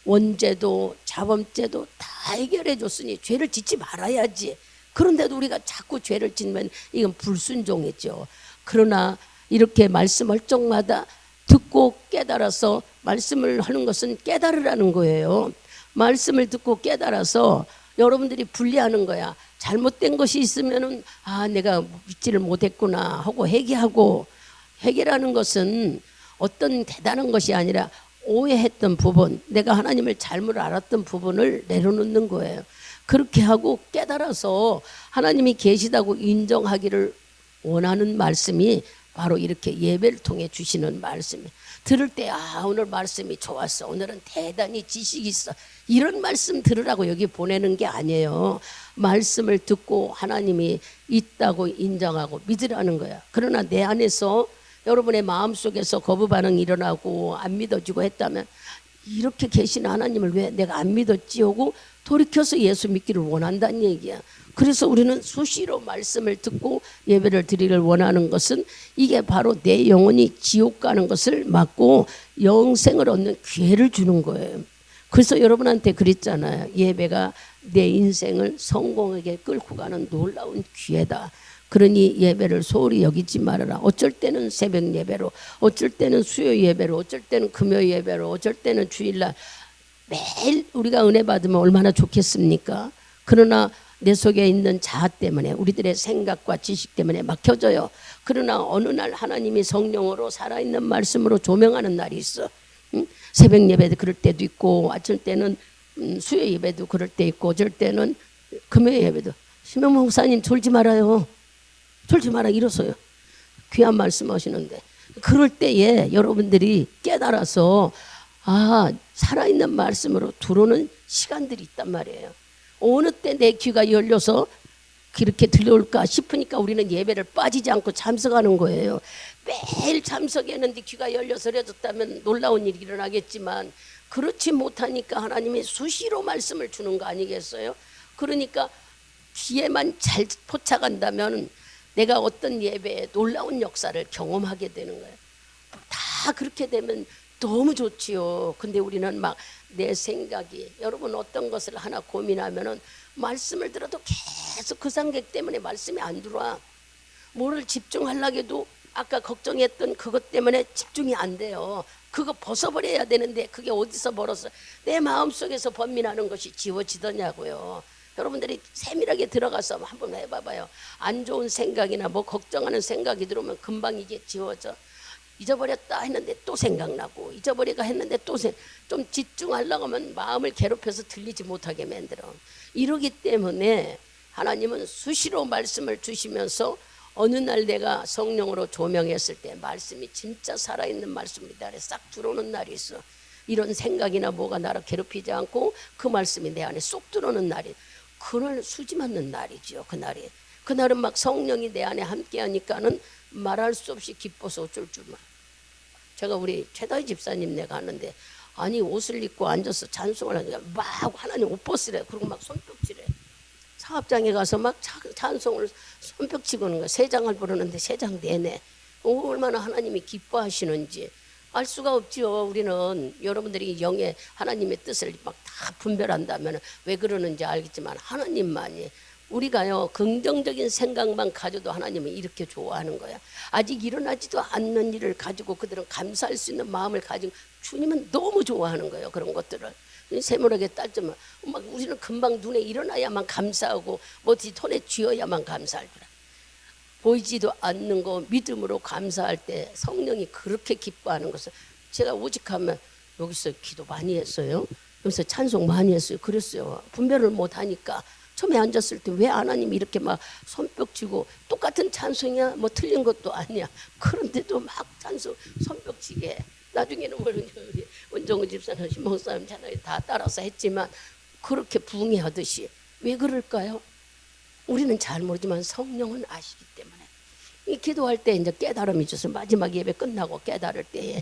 원죄도 자범죄도 다 해결해 줬으니 죄를 짓지 말아야지. 그런데도 우리가 자꾸 죄를 짓면 이건 불순종이죠. 그러나 이렇게 말씀할 적마다 듣고 깨달아서 말씀을 하는 것은 깨달으라는 거예요. 말씀을 듣고 깨달아서 여러분들이 분리하는 거야. 잘못된 것이 있으면은 아 내가 믿지를 못했구나 하고 회개하고. 회개라는 것은 어떤 대단한 것이 아니라 오해했던 부분, 내가 하나님을 잘못 알았던 부분을 내려놓는 거예요. 그렇게 하고 깨달아서 하나님이 계시다고 인정하기를 원하는 말씀이 바로 이렇게 예배를 통해 주시는 말씀이에요. 들을 때 아 오늘 말씀이 좋았어. 오늘은 대단히 지식이 있어. 이런 말씀 들으라고 여기 보내는 게 아니에요. 말씀을 듣고 하나님이 있다고 인정하고 믿으라는 거야. 그러나 내 안에서 여러분의 마음속에서 거부 반응이 일어나고 안 믿어지고 했다면 이렇게 계신 하나님을 왜 내가 안 믿었지 하고 돌이켜서 예수 믿기를 원한다는 얘기야. 그래서 우리는 수시로 말씀을 듣고 예배를 드리기를 원하는 것은 이게 바로 내 영혼이 지옥 가는 것을 막고 영생을 얻는 기회를 주는 거예요. 그래서 여러분한테 그랬잖아요. 예배가 내 인생을 성공하게 끌고 가는 놀라운 기회다. 그러니 예배를 소홀히 여기지 말아라. 어쩔 때는 새벽 예배로, 어쩔 때는 수요 예배로, 어쩔 때는 금요 예배로, 어쩔 때는 주일날 매일 우리가 은혜 받으면 얼마나 좋겠습니까? 그러나 내 속에 있는 자아 때문에 우리들의 생각과 지식 때문에 막혀져요. 그러나 어느 날 하나님이 성령으로 살아있는 말씀으로 조명하는 날이 있어. 새벽 예배도 그럴 때도 있고 어쩔 때는 수요 예배도 그럴 때 있고 어쩔 때는 금요 예배도. 심영 목사님 졸지 말아요. 졸지 마라 일어서요. 귀한 말씀하시는데 그럴 때에 여러분들이 깨달아서 살아있는 말씀으로 들어오는 시간들이 있단 말이에요. 어느 때 내 귀가 열려서 그렇게 들려올까 싶으니까 우리는 예배를 빠지지 않고 참석하는 거예요. 매일 참석했는데 귀가 열려서 그래졌다면 놀라운 일이 일어나겠지만 그렇지 못하니까 하나님이 수시로 말씀을 주는 거 아니겠어요? 그러니까 귀에만 잘 포착한다면 내가 어떤 예배에 놀라운 역사를 경험하게 되는 거예요. 다 그렇게 되면 너무 좋지요. 근데 우리는 막 내 생각이 여러분 어떤 것을 하나 고민하면은 말씀을 들어도 계속 그 생각 때문에 말씀이 안 들어와. 뭐를 집중하려고 해도 아까 걱정했던 그것 때문에 집중이 안 돼요. 그거 벗어버려야 되는데 그게 어디서 벌어서 내 마음속에서 번민하는 것이 지워지더냐고요. 여러분들이 세밀하게 들어가서 한번 해봐봐요. 안 좋은 생각이나 뭐 걱정하는 생각이 들어오면 금방 이게 지워져. 잊어버렸다 했는데 또 생각나고 잊어버리가 했는데 또 좀 집중하려고 하면 마음을 괴롭혀서 들리지 못하게 만들어. 이러기 때문에 하나님은 수시로 말씀을 주시면서 어느 날 내가 성령으로 조명했을 때 말씀이 진짜 살아있는 말씀이 내 안에 싹 들어오는 날이 있어. 이런 생각이나 뭐가 나를 괴롭히지 않고 그 말씀이 내 안에 쏙 들어오는 날이 그날 수지 맞는 날이죠. 그날은 막 성령이 내 안에 함께 하니까는 말할 수 없이 기뻐서 어쩔 줄 몰라. 제가 우리 최다희 집사님 내가 하는데 아니 옷을 입고 앉아서 찬송을 하니까 막 하나님 옷 벗으래. 그리고 막 손뼉치래. 사업장에 가서 막 찬송을 손뼉치고 오는 거야. 세 장을 부르는데 세 장 내내 얼마나 하나님이 기뻐하시는지 알 수가 없지요. 우리는 여러분들이 영의 하나님의 뜻을 막 다 분별한다면 왜 그러는지 알겠지만 하나님만이 우리가요 긍정적인 생각만 가져도 하나님은 이렇게 좋아하는 거야. 아직 일어나지도 않는 일을 가지고 그들은 감사할 수 있는 마음을 가지고 주님은 너무 좋아하는 거예요. 그런 것들을 세밀하게 따지면 막 우리는 금방 눈에 일어나야만 감사하고 뭐지 손에 쥐어야만 감사할 줄 알아. 보이지도 않는 거 믿음으로 감사할 때 성령이 그렇게 기뻐하는 것을 제가 오직하면 여기서 기도 많이 했어요. 여기서 찬송 많이 했어요. 그랬어요. 분별을 못하니까 처음에 앉았을 때 왜 하나님이 이렇게 막 손뼉치고 똑같은 찬송이야 뭐 틀린 것도 아니야. 그런데도 막 찬송 손뼉치게 나중에는 우리 원정우 집사님 신목사님 찬양이 다 따라서 했지만 그렇게 부응하듯이 왜 그럴까요? 우리는 잘 모르지만 성령은 아시기 때문에 이 기도할 때 이제 깨달음이 있어서 마지막 예배 끝나고 깨달을 때에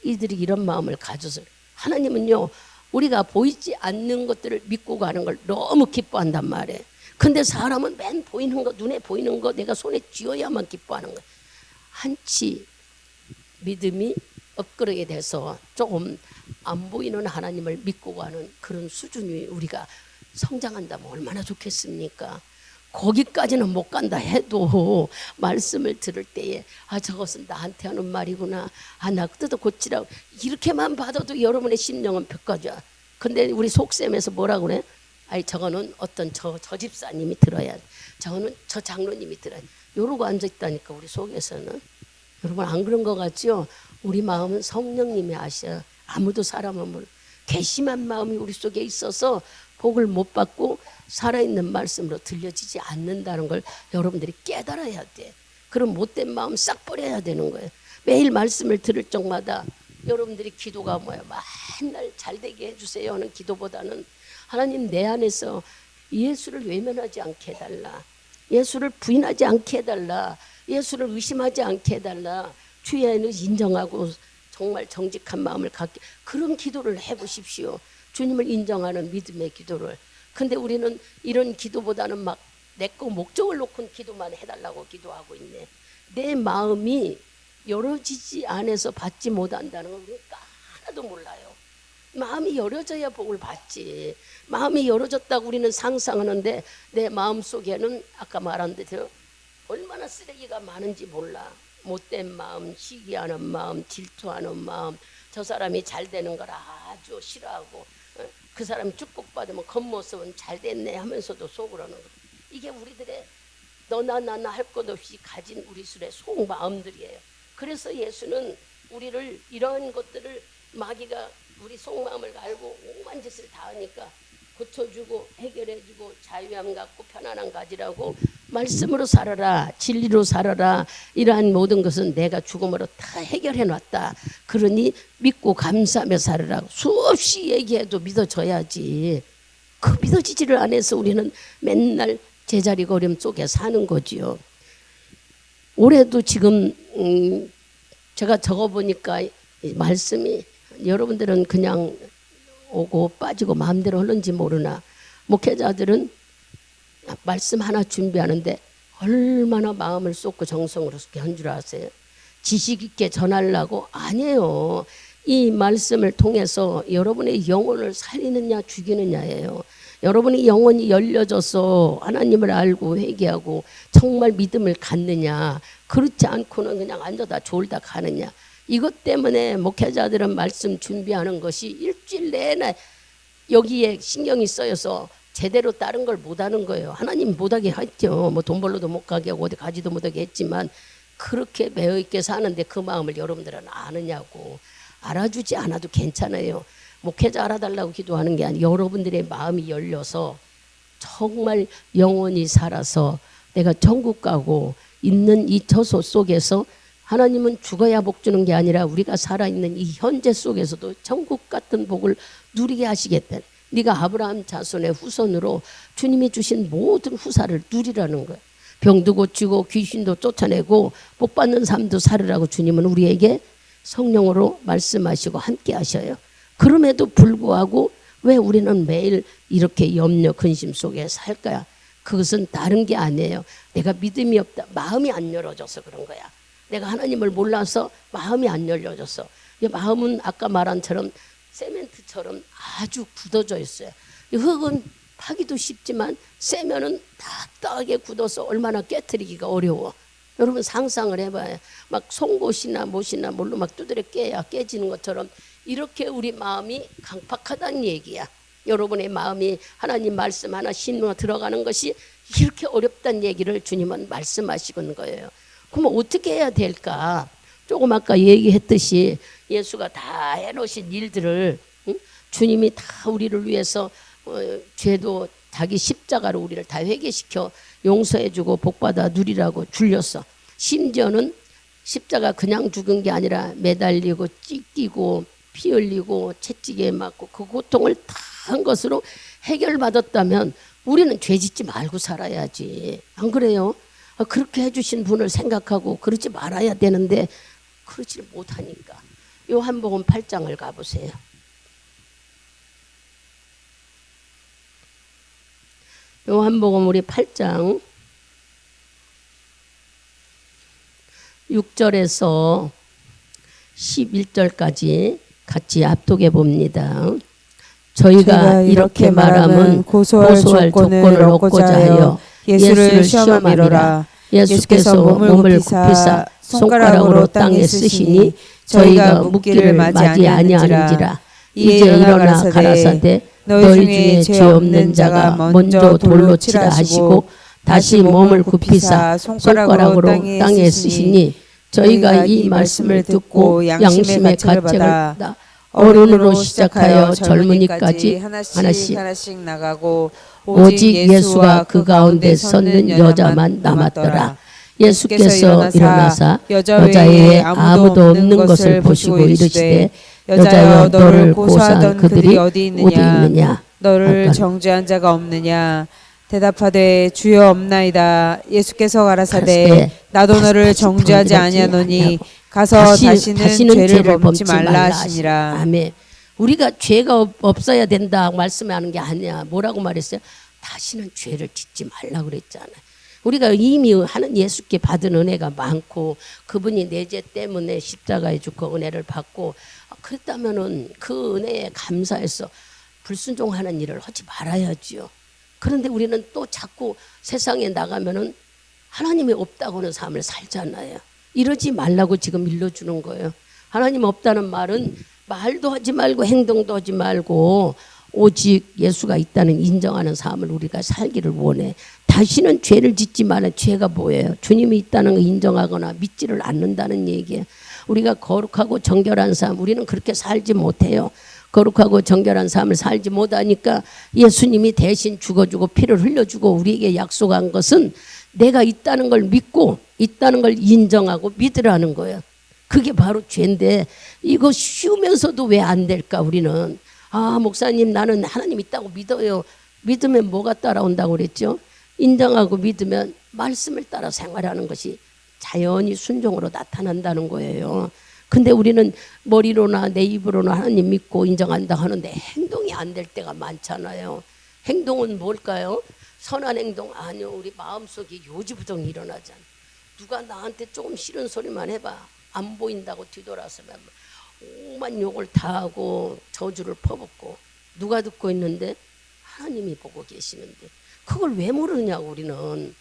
이들이 이런 마음을 가져서 하나님은요 우리가 보이지 않는 것들을 믿고 가는 걸 너무 기뻐한단 말이에요. 근데 사람은 맨 보이는 거 눈에 보이는 거 내가 손에 쥐어야만 기뻐하는 거예요. 한치 믿음이 업그레이드 돼서 조금 안 보이는 하나님을 믿고 가는 그런 수준이 우리가 성장한다면 얼마나 좋겠습니까? 거기까지는 못 간다 해도 말씀을 들을 때에 저것은 나한테 하는 말이구나. 나 뜯어 고치라고 이렇게만 받아도 여러분의 심령은 벽가져. 근데 우리 속셈에서 뭐라고 그래? 저거는 어떤 저 집사님이 들어야 저거는 저 장로님이 들어야 이러고 앉아있다니까 우리 속에서는. 여러분 안 그런 것 같죠? 우리 마음은 성령님이 아셔. 아무도 사람은 몰라. 괘씸한 마음이 우리 속에 있어서 복을 못 받고 살아있는 말씀으로 들려지지 않는다는 걸 여러분들이 깨달아야 돼. 그럼 못된 마음 싹 버려야 되는 거예요. 매일 말씀을 들을 적마다 여러분들이 기도가 뭐야 맨날 잘되게 해주세요 하는 기도보다는 하나님 내 안에서 예수를 외면하지 않게 해달라. 예수를 부인하지 않게 해달라. 예수를 의심하지 않게 해달라. 주의는 인정하고 정말 정직한 마음을 갖게, 그런 기도를 해보십시오. 주님을 인정하는 믿음의 기도를. 근데 우리는 이런 기도보다는 막 내 거 목적을 놓고 기도만 해달라고 기도하고 있네. 내 마음이 열어지지 않아서 받지 못한다는 걸 우리가 하나도 몰라요. 마음이 열어져야 복을 받지. 마음이 열어졌다고 우리는 상상하는데 내 마음 속에는 아까 말한 대로 얼마나 쓰레기가 많은지 몰라. 못된 마음, 시기하는 마음, 질투하는 마음, 저 사람이 잘 되는 걸 아주 싫어하고, 그 사람이 축복받으면 겉모습은 잘 됐네 하면서도 속으로는, 이게 우리들의 너나 나나 할 것 없이 가진 우리 술의 속마음들이에요. 그래서 예수는 우리를 이런 것들을, 마귀가 우리 속마음을 알고 오만 짓을 다 하니까 고쳐주고 해결해주고 자유함 갖고 편안함 가지라고, 말씀으로 살아라, 진리로 살아라, 이러한 모든 것은 내가 죽음으로 다 해결해놨다. 그러니 믿고 감사하며 살아라. 수없이 얘기해도 믿어져야지. 그 믿어지지를 않아서 우리는 맨날 제자리 걸음 속에 사는 거지요. 올해도 지금 제가 적어보니까 말씀이, 여러분들은 그냥 오고 빠지고 마음대로 흐른지 모르나, 목회자들은 말씀 하나 준비하는데 얼마나 마음을 쏟고 정성으로 한 줄 아세요? 지식 있게 전하려고? 아니에요. 이 말씀을 통해서 여러분의 영혼을 살리느냐 죽이느냐예요. 여러분이 영혼이 열려져서 하나님을 알고 회개하고 정말 믿음을 갖느냐, 그렇지 않고는 그냥 앉아다 졸다 가느냐. 이것 때문에 목회자들은 말씀 준비하는 것이 일주일 내내 여기에 신경이 쓰여서 제대로 다른 걸 못하는 거예요. 하나님 못하게 했죠. 뭐 돈 벌러도 못 가게 하고 어디 가지도 못하게 했지만, 그렇게 매여 있게 사는데 그 마음을 여러분들은 아느냐고. 알아주지 않아도 괜찮아요. 목회자 알아달라고 기도하는 게 아니라 여러분들의 마음이 열려서 정말 영원히 살아서 내가 천국 가고 있는 이 처소 속에서, 하나님은 죽어야 복 주는 게 아니라 우리가 살아있는 이 현재 속에서도 천국 같은 복을 누리게 하시겠다. 네가 아브라함 자손의 후손으로 주님이 주신 모든 후사를 누리라는 거예요. 병도 고치고 귀신도 쫓아내고 복 받는 삶도 살으라고 주님은 우리에게 성령으로 말씀하시고 함께 하셔요. 그럼에도 불구하고 왜 우리는 매일 이렇게 염려 근심 속에 살까요? 그것은 다른 게 아니에요. 내가 믿음이 없다, 마음이 안 열어져서 그런 거야. 내가 하나님을 몰라서 마음이 안 열려져서. 이 마음은 아까 말한처럼 세멘트처럼 아주 굳어져 있어요. 이 흙은 파기도 쉽지만 세면은 딱딱하게 굳어서 얼마나 깨트리기가 어려워. 여러분 상상을 해봐요. 막 송곳이나 못이나 뭘로 막 두드려 깨야 깨지는 것처럼 이렇게 우리 마음이 강팍하다는 얘기야. 여러분의 마음이 하나님 말씀 하나 신으로 들어가는 것이 이렇게 어렵다는 얘기를 주님은 말씀하시는 거예요. 그럼 어떻게 해야 될까? 조금 아까 얘기했듯이 예수가 다 해놓으신 일들을, 주님이 다 우리를 위해서 죄도 자기 십자가로 우리를 다 회개시켜 용서해주고 복받아 누리라고 줄렸어. 심지어는 십자가 그냥 죽은 게 아니라 매달리고 찢기고 피 흘리고 채찍에 맞고 그 고통을 다 한 것으로 해결받았다면 우리는 죄 짓지 말고 살아야지. 안 그래요? 그렇게 해주신 분을 생각하고 그러지 말아야 되는데 그러지를 못하니까. 요한복음 8장을 가보세요. 요한복음 우리 8장 6절에서 11절까지 같이 압독해 봅니다. 저희가 이렇게 말함은 고소할 조건을 얻고자 하여 예수를 시험함이로라. 예수께서 몸을 굽히사 손가락으로 땅에 쓰시니 저희가 묻기를 맞이 아니하는지라. 이제 일어나 가라사대 너희 중에 죄 없는 자가 먼저 돌로 치라 하시고 다시 몸을 굽히사 손가락으로 땅에 쓰시니 저희가 이 말씀을 듣고 양심의 가책을 받아 어른으로 시작하여 젊은이까지 하나씩 나가고 오직 예수가 그 가운데 섰는 여자만 남았더라. 예수께서 일어나사 여자의 아무도 없는 것을 보시고 이르시되 여자여 너를 고소한 그들이 어디 있느냐? 너를 정죄한 자가 없느냐? 대답하되 주여 없나이다. 예수께서 가라사대 가라사대 나도 너를 다시 정죄하지 아니하노니 가서 다시는 죄를 범치 말라 하시니라. 아멘. 우리가 죄가 없어야 된다 말씀하는 게 아니야. 뭐라고 말했어요? 다시는 죄를 짓지 말라 그랬잖아요. 우리가 이미 하는 예수께 받은 은혜가 많고 그분이 내 죄 때문에 십자가에 죽고 은혜를 받고 그랬다면은 그 은혜에 감사해서 불순종하는 일을 하지 말아야지요. 그런데 우리는 또 자꾸 세상에 나가면은 하나님이 없다고는 삶을 살잖아요. 이러지 말라고 지금 일러주는 거예요. 하나님 없다는 말은 말도 하지 말고 행동도 하지 말고 오직 예수가 있다는 인정하는 삶을 우리가 살기를 원해. 다시는 죄를 짓지 말아. 죄가 뭐예요? 주님이 있다는 걸 인정하거나 믿지를 않는다는 얘기예요. 우리가 거룩하고 정결한 삶, 우리는 그렇게 살지 못해요. 거룩하고 정결한 삶을 살지 못하니까 예수님이 대신 죽어주고 피를 흘려주고 우리에게 약속한 것은 내가 있다는 걸 믿고 있다는 걸 인정하고 믿으라는 거예요. 그게 바로 죄인데 이거 쉬우면서도 왜 안 될까 우리는. 아 목사님 나는 하나님 있다고 믿어요. 믿으면 뭐가 따라온다고 그랬죠? 인정하고 믿으면 말씀을 따라 생활하는 것이 자연히 순종으로 나타난다는 거예요. 근데 우리는 머리로나 내 입으로나 하나님 믿고 인정한다 하는데 행동이 안 될 때가 많잖아요. 행동은 뭘까요? 선한 행동 아니요. 우리 마음속에 요지부동이 일어나잖아. 누가 나한테 조금 싫은 소리만 해봐. 안 보인다고 뒤돌아서면 오만 욕을 다 하고 저주를 퍼붓고 누가 듣고 있는데 하나님이 보고 계시는데 그걸 왜 모르느냐고 우리는.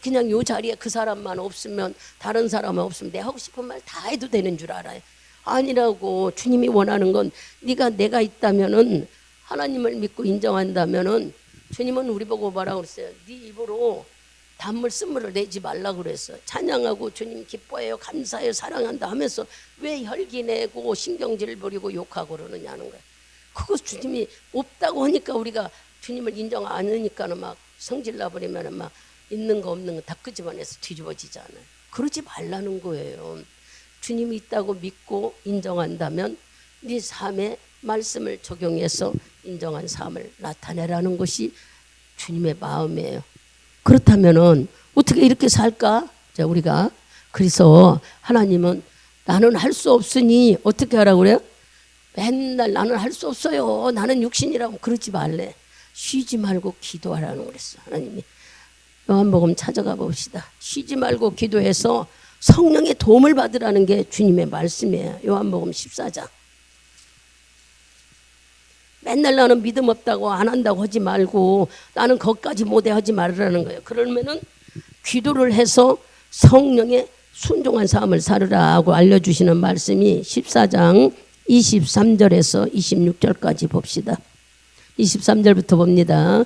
그냥 요 자리에 그 사람만 없으면 다른 사람만 없으면 내가 하고 싶은 말 다 해도 되는 줄 알아요. 아니라고. 주님이 원하는 건 내가 있다면은 하나님을 믿고 인정한다면은 주님은 우리 보고 뭐라고 그랬어요? 네 입으로 단물 쓴물을 내지 말라고 그랬어요. 찬양하고 주님 기뻐해요 감사해요 사랑한다 하면서 왜 혈기 내고 신경질 부리고 욕하고 그러느냐는 거예요. 그거 주님이 없다고 하니까 우리가 주님을 인정 안 하니까는 막 성질 나버리면 막 있는 거 없는 거 다 끄집어내서 뒤집어지잖아요. 그러지 말라는 거예요. 주님이 있다고 믿고 인정한다면 네 삶에 말씀을 적용해서 인정한 삶을 나타내라는 것이 주님의 마음이에요. 그렇다면은 어떻게 이렇게 살까? 자, 우리가 그래서 하나님은 나는 할 수 없으니 어떻게 하라고 그래요? 맨날 나는 할 수 없어요. 나는 육신이라고 그러지 말래. 쉬지 말고 기도하라고 그랬어. 하나님이. 요한복음 찾아가 봅시다. 쉬지 말고 기도해서 성령의 도움을 받으라는 게 주님의 말씀이에요. 요한복음 14장. 맨날 나는 믿음 없다고 안 한다고 하지 말고 나는 거기까지 못해 하지 말으라는 거예요. 그러면은 기도를 해서 성령의 순종한 삶을 살으라고 알려주시는 말씀이 14장 23절에서 26절까지 봅시다. 23절부터 봅니다.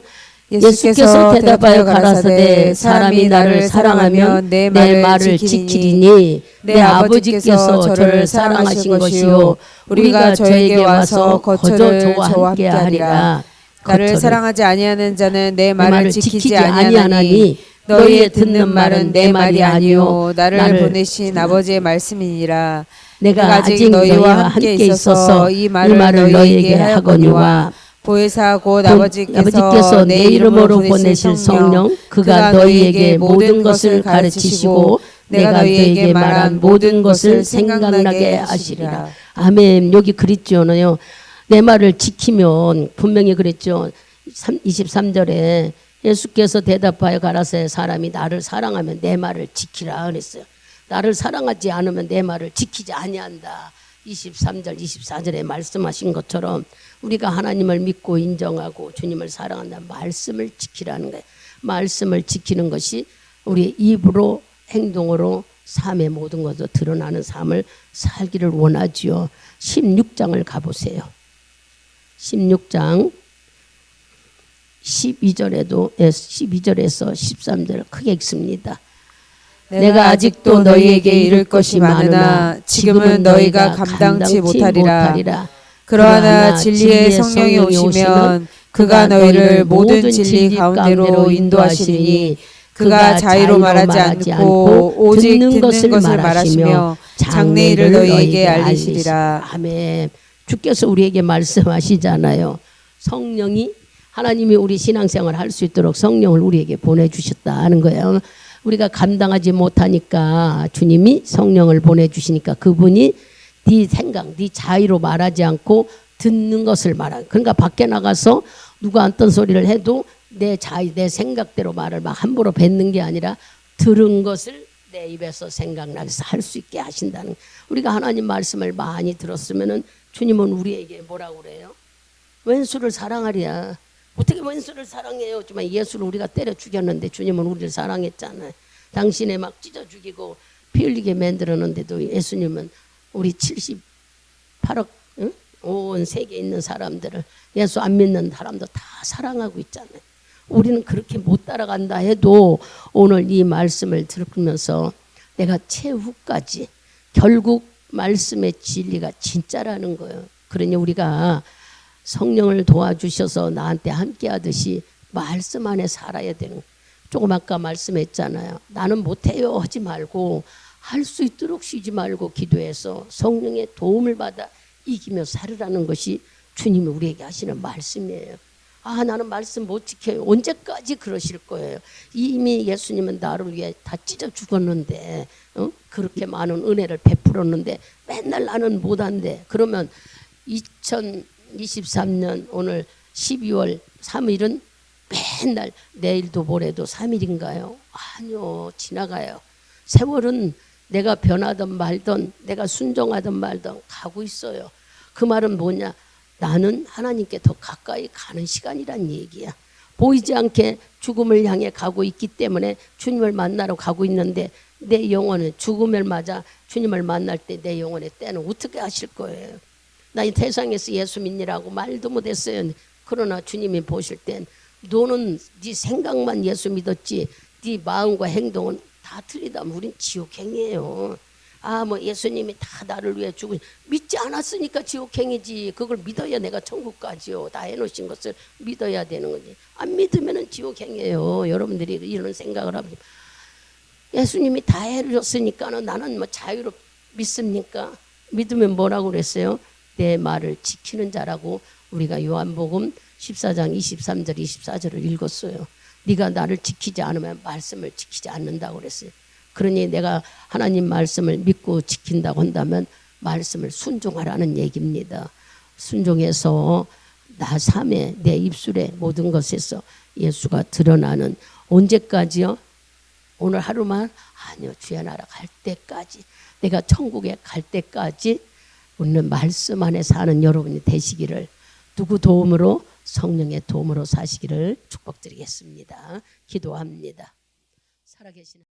예수께서 대답하여 가라사대 사람이 나를 사랑하면 내 말을 지키리니 내 아버지께서 저를 사랑하신 것이요 우리가 저에게 와서 거처를 저와 함께 하리라. 나를 사랑하지 아니하는 자는 내 말을 지키지 아니하나니 너희의 듣는 말은 내 말이 아니요 나를 보내신 아버지의 말씀이니라. 내가 아직 너희와 함께 있어서 이 말을 너희에게 하거니와 보혜사 곧 아버지께서 내 이름으로 보내실 성령 그가 너희에게 모든 것을 가르치시고 내가 너희에게 말한 모든 것을 생각나게 하시리라. 아멘. 여기 그랬죠요. 내 말을 지키면 분명히 그랬죠. 23절에 예수께서 대답하여 가라사대 사람이 나를 사랑하면 내 말을 지키라 그랬어요. 나를 사랑하지 않으면 내 말을 지키지 아니한다. 23절 24절에 말씀하신 것처럼 우리가 하나님을 믿고 인정하고 주님을 사랑한다는 말씀을 지키라는 거예요. 말씀을 지키는 것이 우리 입으로 행동으로 삶의 모든 것으로 드러나는 삶을 살기를 원하지요. 16장을 가보세요. 16장 12절에서 13절 크게 읽습니다. 내가 아직도 너희에게 이를 것이 많으나 지금은 너희가 감당치 못하리라. 그러나 진리의 성령이 오시면 그가 너희를 모든 진리 가운데로 인도하시리니 그가 자의로 말하지 않고 오직 듣는 것을 말하시며 장래일을 너희에게 알리시리라. 아멘. 주께서 우리에게 말씀하시잖아요. 성령이 하나님이 우리 신앙생활 할 수 있도록 성령을 우리에게 보내주셨다는 거예요. 우리가 감당하지 못하니까 주님이 성령을 보내주시니까 그분이 네 생각, 네 자의로 말하지 않고 듣는 것을 말하는. 그러니까 밖에 나가서 누가 어떤 소리를 해도 내 자의, 내 생각대로 말을 막 함부로 뱉는 게 아니라 들은 것을 내 입에서 생각나게 해서 할 수 있게 하신다는. 우리가 하나님 말씀을 많이 들었으면은 주님은 우리에게 뭐라고 그래요? 왼수를 사랑하랴. 어떻게 왼수를 사랑해요? 하지만 예수를 우리가 때려 죽였는데 주님은 우리를 사랑했잖아요. 당신에 막 찢어 죽이고 피 흘리게 만들었는데도 예수님은 우리 78억 응? 온 세계에 있는 사람들을, 예수 안 믿는 사람도 다 사랑하고 있잖아요. 우리는 그렇게 못 따라간다 해도 오늘 이 말씀을 들으면서 내가 최후까지 결국 말씀의 진리가 진짜라는 거예요. 그러니 우리가 성령을 도와주셔서 나한테 함께 하듯이 말씀 안에 살아야 되는. 조금 아까 말씀했잖아요. 나는 못해요 하지 말고 할 수 있도록 쉬지 말고 기도해서 성령의 도움을 받아 이기며 살으라는 것이 주님이 우리에게 하시는 말씀이에요. 아, 나는 말씀 못 지켜요. 언제까지 그러실 거예요? 이미 예수님은 나를 위해 다 찢어 죽었는데 그렇게 많은 은혜를 베풀었는데 맨날 나는 못한대. 그러면 2023년 오늘 12월 3일은 맨날 내일도 모레도 3일인가요? 아니요, 지나가요. 세월은 내가 변하든 말든 내가 순종하든 말든 가고 있어요. 그 말은 뭐냐? 나는 하나님께 더 가까이 가는 시간이란 얘기야. 보이지 않게 죽음을 향해 가고 있기 때문에 주님을 만나러 가고 있는데 내 영혼은 죽음을 맞아 주님을 만날 때 내 영혼의 때는 어떻게 하실 거예요? 나 이 세상에서 예수 믿니라고 말도 못했어요. 그러나 주님이 보실 땐 너는 네 생각만 예수 믿었지 네 마음과 행동은 다 틀리다면 우린 지옥행이에요. 아, 뭐 예수님이 다 나를 위해 죽으 믿지 않았으니까 지옥행이지. 그걸 믿어야 내가 천국 가지요. 다 해놓으신 것을 믿어야 되는 거지. 안 믿으면은 지옥행이에요. 여러분들이 이런 생각을 하면 예수님이 다 해줬으니까는 나는 뭐 자유로 믿습니까? 믿으면 뭐라고 그랬어요? 내 말을 지키는 자라고 우리가 요한복음 14장 23절 24절을 읽었어요. 네가 나를 지키지 않으면 말씀을 지키지 않는다고 그랬어요. 그러니 내가 하나님 말씀을 믿고 지킨다고 한다면 말씀을 순종하라는 얘기입니다. 순종해서 나 삶에 내 입술에 모든 것에서 예수가 드러나는. 언제까지요? 오늘 하루만? 아니요, 주의 나라 갈 때까지, 내가 천국에 갈 때까지 우리는 말씀 안에 사는 여러분이 되시기를, 누구 도움으로? 성령의 도움으로 사시기를 축복드리겠습니다. 기도합니다. 살아계시는